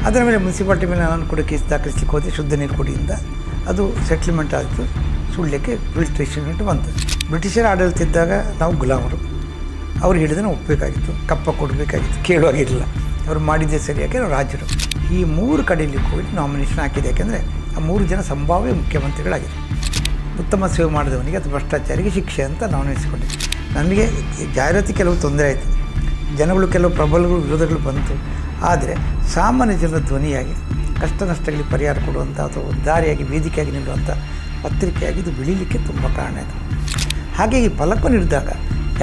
ಅದರ ಮೇಲೆ ಮುನ್ಸಿಪಾಲ್ಟಿ ಮೇಲೆ ನಾನು ಕೂಡ ಕೇಸ್ ದಾಖಲಿಸಲಿಕ್ಕೆ ಹೋದೆ. ಶುದ್ಧ ನೀರು ಕುಡಿಯಿಂದ ಅದು ಸೆಟ್ಲ್ಮೆಂಟ್ ಆಯಿತು. ಸುಳ್ಯಕ್ಕೆ ಫಿಲ್ಟ್ರೇಷನ್ ಬಂತು. ಬ್ರಿಟಿಷರ ಆಡಳಿತ ಇದ್ದಾಗ ನಾವು ಗುಲಾಮರು. ಅವ್ರು ಹೇಳಿದ್ರೆ ನಾವು ಒಪ್ಪಬೇಕಾಗಿತ್ತು, ಕಪ್ಪ ಕೊಡಬೇಕಾಗಿತ್ತು, ಕೇಳುವಾಗಿರಲಿಲ್ಲ. ಅವರು ಮಾಡಿದ್ದೇ ಸರಿಯಾಗಿ ನಾವು ರಾಜರು. ಈ 3 ಕಡೆಯಲ್ಲಿ ಹೋಗಿ ನಾಮಿನೇಷನ್ ಹಾಕಿದೆ. ಯಾಕೆಂದರೆ ಆ 3 ಜನ ಸಂಭಾವ್ಯ ಮುಖ್ಯಮಂತ್ರಿಗಳಾಗಿದ್ದರು. ಉತ್ತಮ ಸೇವೆ ಮಾಡಿದವನಿಗೆ ಅದು ಭ್ರಷ್ಟಾಚಾರಿಗೆ ಶಿಕ್ಷೆ ಅಂತ ನಾನು ಎನಿಸಿಕೊಂಡಿದ್ದೆ. ನನಗೆ ಜಾಹೀರಾತಿ ಕೆಲವು ತೊಂದರೆ ಆಯಿತು, ಜನಗಳು ಕೆಲವು ಪ್ರಬಲಗಳು ವಿರೋಧಗಳು ಬಂತು. ಆದರೆ ಸಾಮಾನ್ಯ ಜನರ ಧ್ವನಿಯಾಗಿ ಕಷ್ಟ ನಷ್ಟಗಳಿಗೆ ಪರಿಹಾರ ಕೊಡುವಂಥ ಅಥವಾ ದಾರಿಯಾಗಿ ವೇದಿಕೆಯಾಗಿ ನಿಲ್ಲುವಂಥ ಪತ್ರಿಕೆಯಾಗಿ ಇದು ಬೆಳೀಲಿಕ್ಕೆ ತುಂಬ ಕಾರಣ ಇದೆ. ಹಾಗೆ ಈ ಫಲಕವನ್ನು ಹಿಡಿದಾಗ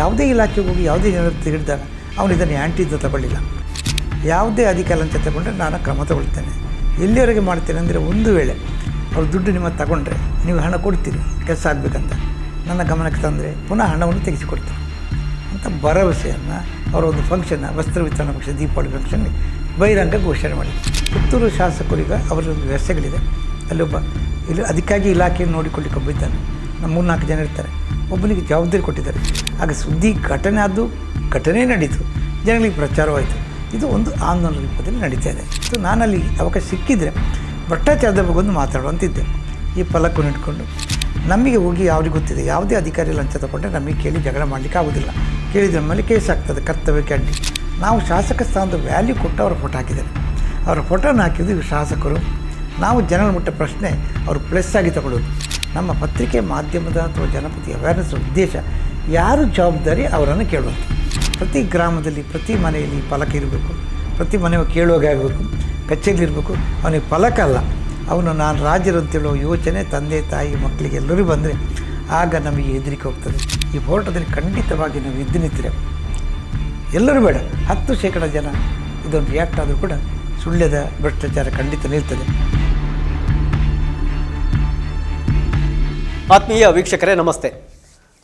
ಯಾವುದೇ ಇಲಾಖೆಗೆ ಹೋಗಿ ಯಾವುದೇ ಜನರು ಹಿಡಿದಾಗ ಅವನು ಇದನ್ನು ಆ್ಯಂಟಿ ಅಂತ ತಗೊಳ್ಳಿಲ್ಲ. ಯಾವುದೇ ಅಧಿಕಾರ ಲಂಚ ತಗೊಂಡ್ರೆ ನಾನು ಕ್ರಮ ತಗೊಳ್ತೇನೆ. ಎಲ್ಲಿವರೆಗೆ ಮಾಡ್ತೇನೆ ಅಂದರೆ, ಒಂದು ವೇಳೆ ಅವ್ರು ದುಡ್ಡು ನಿಮ್ಮ ತಗೊಂಡ್ರೆ ನೀವು ಹಣ ಕೊಡ್ತೀರಿ ಕೆಲಸ ಆಗಬೇಕಂತ ನನ್ನ ಗಮನಕ್ಕೆ ತಂದರೆ ಪುನಃ ಹಣವನ್ನು ತೆಗೆಸಿಕೊಡ್ತೀನಿ ಅಂತ ಭರವಸೆಯನ್ನು ಅವರ ಒಂದು ಫಂಕ್ಷನ್ನ ವಸ್ತ್ರ ವಿತರಣಾ ಫಂಕ್ಷನ್, ದೀಪಾವಳಿ ಫಂಕ್ಷನ್ ಬಹಿರಂಗ ಘೋಷಣೆ ಮಾಡಿ. ಪುತ್ತೂರು ಶಾಸಕರಿಗೆ ಅವರೊಂದು ವ್ಯವಸ್ಥೆಗಳಿದೆ. ಅಲ್ಲೊಬ್ಬ ಅದಕ್ಕಾಗಿ ಇಲಾಖೆಯನ್ನು ನೋಡಿಕೊಳ್ಳಿಕ್ಕೆ ಒಬ್ಬ ಇದ್ದಾನೆ. ನಮ್ಮ 3-4 ಜನ ಇರ್ತಾರೆ. ಒಬ್ಬನಿಗೆ ಜವಾಬ್ದಾರಿ ಕೊಟ್ಟಿದ್ದಾರೆ. ಆಗ ಸುದ್ದಿ ಘಟನೆ ಆದ್ದು, ಘಟನೆ ನಡೀತು, ಜನಗಳಿಗೆ ಪ್ರಚಾರವಾಯಿತು. ಇದು ಒಂದು ಆಂದೋಲನ ರೂಪದಲ್ಲಿ ನಡೀತಾ ಇದೆ. ಸೊ ನಾನಲ್ಲಿ ಅವಕಾಶ ಸಿಕ್ಕಿದರೆ ಭ್ರಷ್ಟಾಚಾರದ ಬಗ್ಗೆ ಒಂದು ಮಾತಾಡುವಂತಿದ್ದೆ. ಈ ಫಲಕವನ್ನು ಇಟ್ಕೊಂಡು ನಮಗೆ ಹೋಗಿ ಅವ್ರಿಗೆ ಗೊತ್ತಿದೆ, ಯಾವುದೇ ಅಧಿಕಾರಿ ಲಂಚ ತಗೊಂಡ್ರೆ ನಮಗೆ ಕೇಳಿ ಜಗಳ ಮಾಡಲಿಕ್ಕೆ ಆಗೋದಿಲ್ಲ. ಕೇಳಿದ್ರ ಮೇಲೆ ಕೇಸ್ ಆಗ್ತದೆ, ಕರ್ತವ್ಯಕ್ಕೆ ಅಡ್ಡಿ. ನಾವು ಶಾಸಕ ಸ್ಥಾನದ ವ್ಯಾಲ್ಯೂ ಕೊಟ್ಟು ಅವರ ಫೋಟೋ ಹಾಕಿದ್ದಾರೆ. ಅವರ ಫೋಟೋನ ಹಾಕಿದ್ದು ಇವರು ಶಾಸಕರು. ನಾವು ಜನರ ಮುಟ್ಟ ಪ್ರಶ್ನೆ ಅವರು ಪ್ಲಸ್ ಆಗಿ ತಗೊಳ್ಳೋದು. ನಮ್ಮ ಪತ್ರಿಕೆ ಮಾಧ್ಯಮದ ಅಥವಾ ಜನಪತಿ ಅವೇರ್ನೆಸ್ ಉದ್ದೇಶ ಯಾರು ಜವಾಬ್ದಾರಿ ಅವರನ್ನು ಕೇಳುವಂಥ. ಪ್ರತಿ ಗ್ರಾಮದಲ್ಲಿ ಪ್ರತಿ ಮನೆಯಲ್ಲಿ ಫಲಕ ಇರಬೇಕು. ಪ್ರತಿ ಮನೆಯು ಕೇಳುವಾಗ ಆಗಬೇಕು, ಕಚೇರಿ ಇರಬೇಕು. ಅವನಿಗೆ ಫಲಕ ಅಲ್ಲ, ಅವನು ನಾನು ರಾಜರು ಅಂತೇಳೋ ಯೋಚನೆ ತಂದೆ ತಾಯಿ ಮಕ್ಕಳಿಗೆ ಎಲ್ಲರೂ ಬಂದರೆ ಆಗ ನಮಗೆ ಹೆದರಿಕೆ ಹೋಗ್ತದೆ. ಈ ಹೋರಾಟದಲ್ಲಿ ಖಂಡಿತವಾಗಿ ನಾವು ಎದ್ದು ನಿಂತರೆ ಎಲ್ಲರೂ ಬೇಡ 10% ಜನ ಇದೊಂದು ರಿಯಾಕ್ಟ್ ಆದರೂ ಕೂಡ ಸುಳ್ಯದ ಭ್ರಷ್ಟಾಚಾರ ಖಂಡಿತ ನಿಲ್ತದೆ. ಆತ್ಮೀಯ ವೀಕ್ಷಕರೇ ನಮಸ್ತೆ.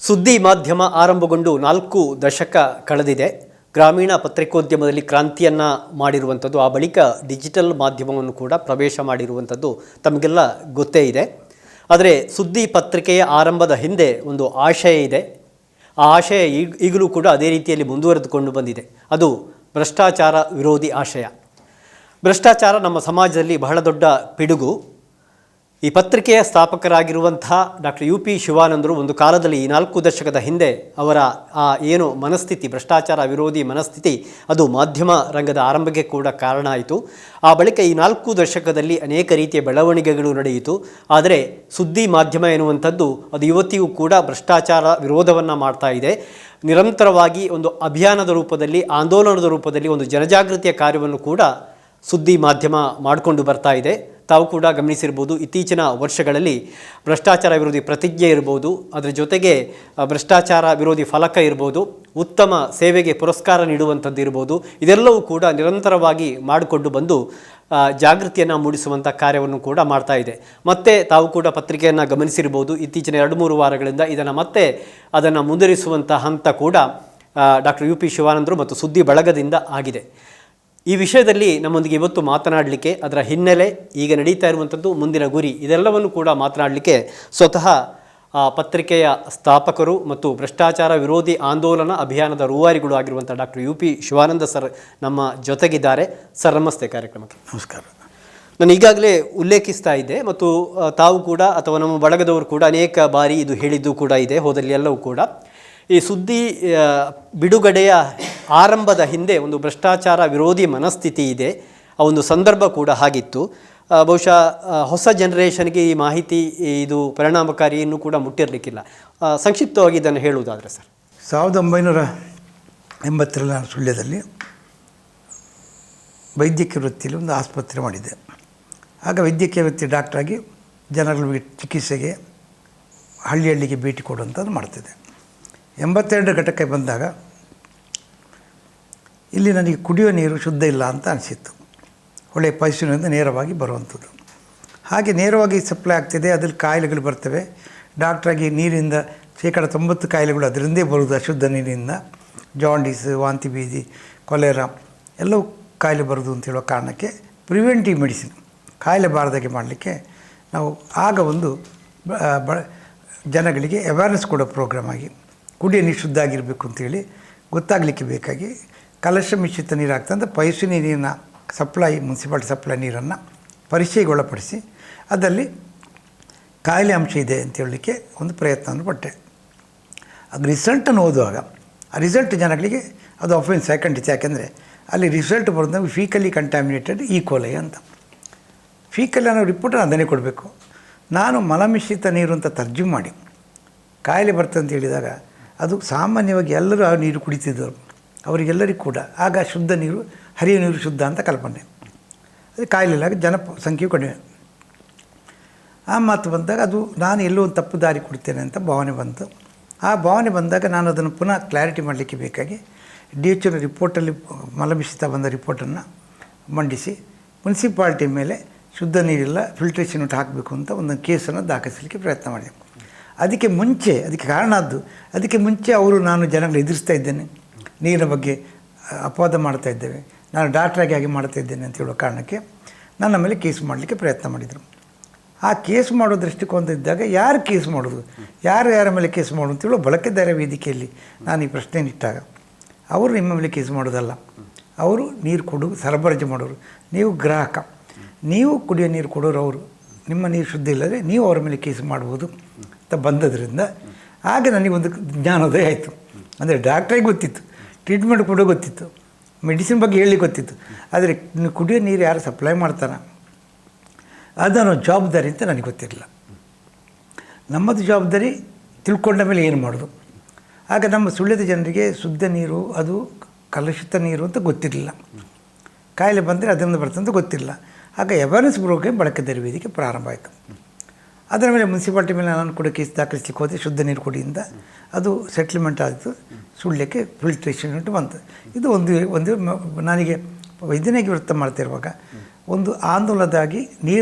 ಸುದ್ದಿ ಮಾಧ್ಯಮ ಆರಂಭಗೊಂಡು 4 ದಶಕ ಕಳೆದಿದೆ. ಗ್ರಾಮೀಣ ಪತ್ರಿಕೋದ್ಯಮದಲ್ಲಿ ಕ್ರಾಂತಿಯನ್ನು ಮಾಡಿರುವಂಥದ್ದು, ಆ ಬಳಿಕ ಡಿಜಿಟಲ್ ಮಾಧ್ಯಮವನ್ನು ಕೂಡ ಪ್ರವೇಶ ಮಾಡಿರುವಂಥದ್ದು ತಮಗೆಲ್ಲ ಗೊತ್ತೇ ಇದೆ. ಆದರೆ ಸುದ್ದಿ ಪತ್ರಿಕೆಯ ಆರಂಭದ ಹಿಂದೆ ಒಂದು ಆಶಯ ಇದೆ. ಆ ಆಶಯ ಈಗಲೂ ಕೂಡ ಅದೇ ರೀತಿಯಲ್ಲಿ ಮುಂದುವರೆದುಕೊಂಡು ಬಂದಿದೆ. ಅದು ಭ್ರಷ್ಟಾಚಾರ ವಿರೋಧಿ ಆಶಯ. ಭ್ರಷ್ಟಾಚಾರ ನಮ್ಮ ಸಮಾಜದಲ್ಲಿ ಬಹಳ ದೊಡ್ಡ ಪಿಡುಗು. ಈ ಪತ್ರಿಕೆಯ ಸ್ಥಾಪಕರಾಗಿರುವಂತಹ ಡಾಕ್ಟರ್ UP ಶಿವಾನಂದರು ಒಂದು ಕಾಲದಲ್ಲಿ ಈ 4 ದಶಕದ ಹಿಂದೆ ಅವರ ಆ ಏನು ಮನಸ್ಥಿತಿ, ಭ್ರಷ್ಟಾಚಾರ ವಿರೋಧಿ ಮನಸ್ಥಿತಿ, ಅದು ಮಾಧ್ಯಮ ರಂಗದ ಆರಂಭಕ್ಕೆ ಕೂಡ ಕಾರಣ ಆಯಿತು. ಆ ಬಳಿಕ ಈ 4 ದಶಕದಲ್ಲಿ ಅನೇಕ ರೀತಿಯ ಬೆಳವಣಿಗೆಗಳು ನಡೆಯಿತು. ಆದರೆ ಸುದ್ದಿ ಮಾಧ್ಯಮ ಎನ್ನುವಂಥದ್ದು ಅದು ಇವತ್ತಿಗೂ ಕೂಡ ಭ್ರಷ್ಟಾಚಾರ ವಿರೋಧವನ್ನು ಮಾಡ್ತಾ ಇದೆ. ನಿರಂತರವಾಗಿ ಒಂದು ಅಭಿಯಾನದ ರೂಪದಲ್ಲಿ, ಆಂದೋಲನದ ರೂಪದಲ್ಲಿ ಒಂದು ಜನಜಾಗೃತಿಯ ಕಾರ್ಯವನ್ನು ಕೂಡ ಸುದ್ದಿ ಮಾಧ್ಯಮ ಮಾಡಿಕೊಂಡು ಬರ್ತಾ ಇದೆ. ತಾವು ಕೂಡ ಗಮನಿಸಿರ್ಬೋದು, ಇತ್ತೀಚಿನ ವರ್ಷಗಳಲ್ಲಿ ಭ್ರಷ್ಟಾಚಾರ ವಿರೋಧಿ ಪ್ರತಿಜ್ಞೆ ಇರ್ಬೋದು, ಅದರ ಜೊತೆಗೆ ಭ್ರಷ್ಟಾಚಾರ ವಿರೋಧಿ ಫಲಕ ಇರ್ಬೋದು, ಉತ್ತಮ ಸೇವೆಗೆ ಪುರಸ್ಕಾರ ನೀಡುವಂಥದ್ದು ಇರ್ಬೋದು, ಇದೆಲ್ಲವೂ ಕೂಡ ನಿರಂತರವಾಗಿ ಮಾಡಿಕೊಂಡು ಬಂದು ಜಾಗೃತಿಯನ್ನು ಮೂಡಿಸುವಂಥ ಕಾರ್ಯವನ್ನು ಕೂಡ ಮಾಡ್ತಾ ಇದೆ. ಮತ್ತೆ ತಾವು ಕೂಡ ಪತ್ರಿಕೆಯನ್ನು ಗಮನಿಸಿರ್ಬೋದು, ಇತ್ತೀಚಿನ 2-3 ವಾರಗಳಿಂದ ಅದನ್ನು ಮುಂದುವರಿಸುವಂಥ ಹಂತ ಕೂಡ ಡಾಕ್ಟರ್ UP ಶಿವಾನಂದರು ಮತ್ತು ಸುದ್ದಿ ಬಳಗದಿಂದ ಆಗಿದೆ. ಈ ವಿಷಯದಲ್ಲಿ ನಮ್ಮೊಂದಿಗೆ ಇವತ್ತು ಮಾತನಾಡಲಿಕ್ಕೆ, ಅದರ ಹಿನ್ನೆಲೆ, ಈಗ ನಡೀತಾ ಇರುವಂಥದ್ದು, ಮುಂದಿನ ಗುರಿ, ಇದೆಲ್ಲವನ್ನು ಕೂಡ ಮಾತನಾಡಲಿಕ್ಕೆ ಸ್ವತಃ ಪತ್ರಿಕೆಯ ಸ್ಥಾಪಕರು ಮತ್ತು ಭ್ರಷ್ಟಾಚಾರ ವಿರೋಧಿ ಆಂದೋಲನ ಅಭಿಯಾನದ ರೂವಾರಿಗಳು ಆಗಿರುವಂಥ ಡಾಕ್ಟರ್ UP ಶಿವಾನಂದ ಸರ್ ನಮ್ಮ ಜೊತೆಗಿದ್ದಾರೆ. ಸರ್ ನಮಸ್ತೆ ಕಾರ್ಯಕ್ರಮಕ್ಕೆ. ನಮಸ್ಕಾರ. ನಾನು ಈಗಾಗಲೇ ಉಲ್ಲೇಖಿಸ್ತಾ ಇದ್ದೆ ಮತ್ತು ತಾವು ಕೂಡ ಅಥವಾ ನಮ್ಮ ಬಳಗದವರು ಕೂಡ ಅನೇಕ ಬಾರಿ ಇದು ಹೇಳಿದ್ದು ಕೂಡ ಇದೆ, ಹೋದಲ್ಲಿ ಎಲ್ಲವೂ ಕೂಡ. ಈ ಸುದ್ದಿ ಬಿಡುಗಡೆಯ ಆರಂಭದ ಹಿಂದೆ ಒಂದು ಭ್ರಷ್ಟಾಚಾರ ವಿರೋಧಿ ಮನಸ್ಥಿತಿ ಇದೆ. ಆ ಒಂದು ಸಂದರ್ಭ ಕೂಡ ಹಾಗಿತ್ತು. ಬಹುಶಃ ಹೊಸ ಜನರೇಷನ್ಗೆ ಈ ಮಾಹಿತಿ ಇದು ಪರಿಣಾಮಕಾರಿ ಇನ್ನೂ ಕೂಡ ಮುಟ್ಟಿರಲಿಕ್ಕಿಲ್ಲ. ಸಂಕ್ಷಿಪ್ತವಾಗಿ ಇದನ್ನು ಹೇಳುವುದಾದರೆ ಸರ್. 1980ರಲ್ಲಿ ನಾನು ಸುಳ್ಯದಲ್ಲಿ ವೈದ್ಯಕೀಯ ವೃತ್ತಿಯಲ್ಲಿ ಒಂದು ಆಸ್ಪತ್ರೆ ಮಾಡಿದ್ದೆ. ಆಗ ವೈದ್ಯಕೀಯ ವೃತ್ತಿ ಡಾಕ್ಟ್ರಾಗಿ ಜನಗಳಿಗೆ ಚಿಕಿತ್ಸೆಗೆ ಹಳ್ಳಿಗೆ ಭೇಟಿ ಕೊಡುವಂಥದ್ದು ಮಾಡ್ತಿದ್ದೆ. 82 ಘಟಕ್ಕೆ ಬಂದಾಗ ಇಲ್ಲಿ ನನಗೆ ಕುಡಿಯೋ ನೀರು ಶುದ್ಧ ಇಲ್ಲ ಅಂತ ಅನಿಸಿತ್ತು. ಹೊಳೆ ಪೈಸಿನಿಂದ ನೇರವಾಗಿ ಬರುವಂಥದ್ದು. ಹಾಗೆ ನೇರವಾಗಿ ಸಪ್ಲೈ ಆಗ್ತಿದೆ, ಅದ್ರಲ್ಲಿ ಕಾಯಿಲೆಗಳು ಬರ್ತವೆ. ಡಾಕ್ಟ್ರಾಗಿ ನೀರಿಂದ 90% ಕಾಯಿಲೆಗಳು ಅದರಿಂದೇ ಬರುವುದು, ಅಶುದ್ಧ ನೀರಿನಿಂದ. ಜಾಂಡೀಸ್, ವಾಂತಿ ಭೇದಿ, ಕೊಲೆರಾ ಎಲ್ಲವೂ ಕಾಯಿಲೆ ಬರೋದು ಅಂತೇಳೋ ಕಾರಣಕ್ಕೆ ಪ್ರಿವೆಂಟಿವ್ ಮೆಡಿಸಿನ್, ಕಾಯಿಲೆ ಬಾರದಾಗೆ ಮಾಡಲಿಕ್ಕೆ ನಾವು ಆಗ ಒಂದು ಜನಗಳಿಗೆ ಅವೇರ್ನೆಸ್ ಕೊಡೋ ಪ್ರೋಗ್ರಾಮ್ ಆಗಿ ಕುಡಿಯೋ ನೀರು ಶುದ್ಧ ಆಗಿರಬೇಕು ಅಂತೇಳಿ ಗೊತ್ತಾಗಲಿಕ್ಕೆ ಬೇಕಾಗಿ ಕಲಶ ಮಿಶ್ರಿತ ನೀರು ಆಗ್ತಂತ ಪೈಸು ನೀರಿನ ಸಪ್ಲೈ ಮುನ್ಸಿಪಾಲ್ಟಿ ಸಪ್ಲೈ ನೀರನ್ನು ಪರೀಕ್ಷೆಗೊಳಪಡಿಸಿ ಅದರಲ್ಲಿ ಕಾಯಿಲೆ ಅಂಶ ಇದೆ ಅಂತ ಹೇಳಲಿಕ್ಕೆ ಒಂದು ಪ್ರಯತ್ನವನ್ನು ಪಟ್ಟೆ. ಅದು ರಿಸಲ್ಟನ್ನು ಓದುವಾಗ ಆ ರಿಸಲ್ಟ್ ಜನಗಳಿಗೆ ಅದು ಅಫೆನ್ಸ್ ಯಾಕಂಡಿತ್ತು. ಯಾಕೆಂದರೆ ಅಲ್ಲಿ ರಿಸಲ್ಟ್ ಬರೋದು ಫೀಕಲಿ ಕಂಟ್ಯಾಮಿನೇಟೆಡ್ ಈಕೋಲೈ ಅಂತ. ಫೀಕಲಿ ಅನ್ನೋ ರಿಪೋರ್ಟನ್ನು ಅದನ್ನೇ ಕೊಡಬೇಕು. ನಾನು ಮಲಮಿಶ್ರಿತ ನೀರು ಅಂತ ತರ್ಜುಮೆ ಮಾಡಿ ಕಾಯಿಲೆ ಬರ್ತದೆ ಅಂತ ಹೇಳಿದಾಗ ಅದು ಸಾಮಾನ್ಯವಾಗಿ ಎಲ್ಲರೂ ಆ ನೀರು ಕುಡಿತಿದ್ದರು, ಅವರಿಗೆಲ್ಲರಿಗೂ ಕೂಡ ಆಗ ಶುದ್ಧ ನೀರು, ಹರಿಯುವ ನೀರು ಶುದ್ಧ ಅಂತ ಕಲ್ಪನೆ. ಅದು ಕಾಯಿಲೆ ಇಲ್ಲ, ಜನಸಂಖ್ಯೆಯು ಕಡಿಮೆ. ಆ ಮಾತು ಬಂದಾಗ ಅದು ನಾನು ಎಲ್ಲೋ ಒಂದು ತಪ್ಪು ದಾರಿ ಕೊಡ್ತೇನೆ ಅಂತ ಭಾವನೆ ಬಂತು. ಆ ಭಾವನೆ ಬಂದಾಗ ನಾನು ಅದನ್ನು ಪುನಃ ಕ್ಲಾರಿಟಿ ಮಾಡಲಿಕ್ಕೆ ಬೇಕಾಗಿ DHO ರಿಪೋರ್ಟಲ್ಲಿ ಮಲಮಿಶ್ರಿತ ಬಂದ ರಿಪೋರ್ಟನ್ನು ಮಂಡಿಸಿ ಮುನ್ಸಿಪಾಲ್ಟಿ ಮೇಲೆ ಶುದ್ಧ ನೀರಿಲ್ಲ, ಫಿಲ್ಟ್ರೇಷನ್ ಊಟ ಹಾಕಬೇಕು ಅಂತ ಒಂದು ಕೇಸನ್ನು ದಾಖಲಿಸಲಿಕ್ಕೆ ಪ್ರಯತ್ನ ಮಾಡಿದೆ. ಅದಕ್ಕೆ ಮುಂಚೆ ಅವರು ನಾನು ಜನಗಳು ಎದುರಿಸ್ತಾ ಇದ್ದೇನೆ, ನೀರಿನ ಬಗ್ಗೆ ಅಪವಾದ ಮಾಡ್ತಾ ಇದ್ದೇವೆ, ನಾನು ಡಾಕ್ಟ್ರಾಗಿ ಹಾಗೆ ಮಾಡ್ತಾ ಇದ್ದೇನೆ ಅಂತ ಹೇಳೋ ಕಾರಣಕ್ಕೆ ನನ್ನ ಮೇಲೆ ಕೇಸ್ ಮಾಡಲಿಕ್ಕೆ ಪ್ರಯತ್ನ ಮಾಡಿದರು. ಆ ಕೇಸ್ ಮಾಡೋ ದೃಷ್ಟಿಕೋನ ಇದ್ದಾಗ ಯಾರು ಕೇಸ್ ಮಾಡೋದು, ಯಾರ ಮೇಲೆ ಕೇಸ್ ಮಾಡೋದು ಅಂತೇಳೋ ಬಳಕೆದಾರ ವೇದಿಕೆಯಲ್ಲಿ ನಾನು ಈ ಪ್ರಶ್ನೆಯನ್ನು ಇಟ್ಟಾಗ ಅವರು ನಿಮ್ಮ ಮೇಲೆ ಕೇಸ್ ಮಾಡೋದಲ್ಲ, ಅವರು ನೀರು ಸರಬರಾಜು ಮಾಡೋರು, ನೀವು ಗ್ರಾಹಕ, ನೀವು ಕುಡಿಯೋ ನೀರು ಕೊಡೋರು, ಅವರು ನಿಮ್ಮ ನೀರು ಶುದ್ಧ ಇಲ್ಲದೆ ನೀವು ಅವರ ಮೇಲೆ ಕೇಸ್ ಮಾಡ್ಬೋದು ಅಂತ ಬಂದದ್ರಿಂದ ಆಗ ನನಗೊಂದು ಜ್ಞಾನೋದಯ ಆಯಿತು. ಅಂದರೆ ಡಾಕ್ಟ್ರಿಗೆ ಗೊತ್ತಿತ್ತು, ಟ್ರೀಟ್ಮೆಂಟ್ ಕೂಡ ಗೊತ್ತಿತ್ತು, ಮೆಡಿಸಿನ್ ಬಗ್ಗೆ ಹೇಳಿ ಗೊತ್ತಿತ್ತು, ಆದರೆ ಕುಡಿಯೋ ನೀರು ಯಾರು ಸಪ್ಲೈ ಮಾಡ್ತಾನೆ ಅದನ್ನು ಜವಾಬ್ದಾರಿ ಅಂತ ನನಗೆ ಗೊತ್ತಿರಲಿಲ್ಲ. ನಮ್ಮದು ಜವಾಬ್ದಾರಿ ತಿಳ್ಕೊಂಡ ಮೇಲೆ ಏನು ಮಾಡೋದು. ಆಗ ನಮ್ಮ ಸುಳ್ಯದ ಜನರಿಗೆ ಶುದ್ಧ ನೀರು ಅದು ಕಲುಷಿತ ನೀರು ಅಂತ ಗೊತ್ತಿರಲಿಲ್ಲ, ಕಾಯಿಲೆ ಬಂದರೆ ಅದರಿಂದ ಬರ್ತದೆ ಅಂತ ಗೊತ್ತಿಲ್ಲ. ಆಗ ಅವೇರ್ನೆಸ್ ಪ್ರೋಗ್ರಾಮ್ ಬಳಕೆದಾರ ವೇದಿಕೆ ಪ್ರಾರಂಭ ಆಯಿತು. ಅದರ ಮೇಲೆ ಮುನ್ಸಿಪಾಲ್ಟಿ ಮೇಲೆ ನಾನು ಕೂಡ ಕೇಸ್ ದಾಖಲಿಸಲಿಕ್ಕೆ ಹೋದೆ. ಶುದ್ಧ ನೀರು ಕೊಡಿಯಿಂದ ಅದು ಸೆಟ್ಲ್ಮೆಂಟ್ ಆಯಿತು. ಸುಳ್ಯಕ್ಕೆ ಫಿಲ್ಟ್ರೇಷನ್ ಅಂತ ಬಂತು. ಇದು ಒಂದು ನನಗೆ ವೈದ್ಯನಾಗಿ ವೃತ್ತ ಮಾಡ್ತಾ ಇರುವಾಗ ಒಂದು ಆಂದೋಲನದಾಗಿ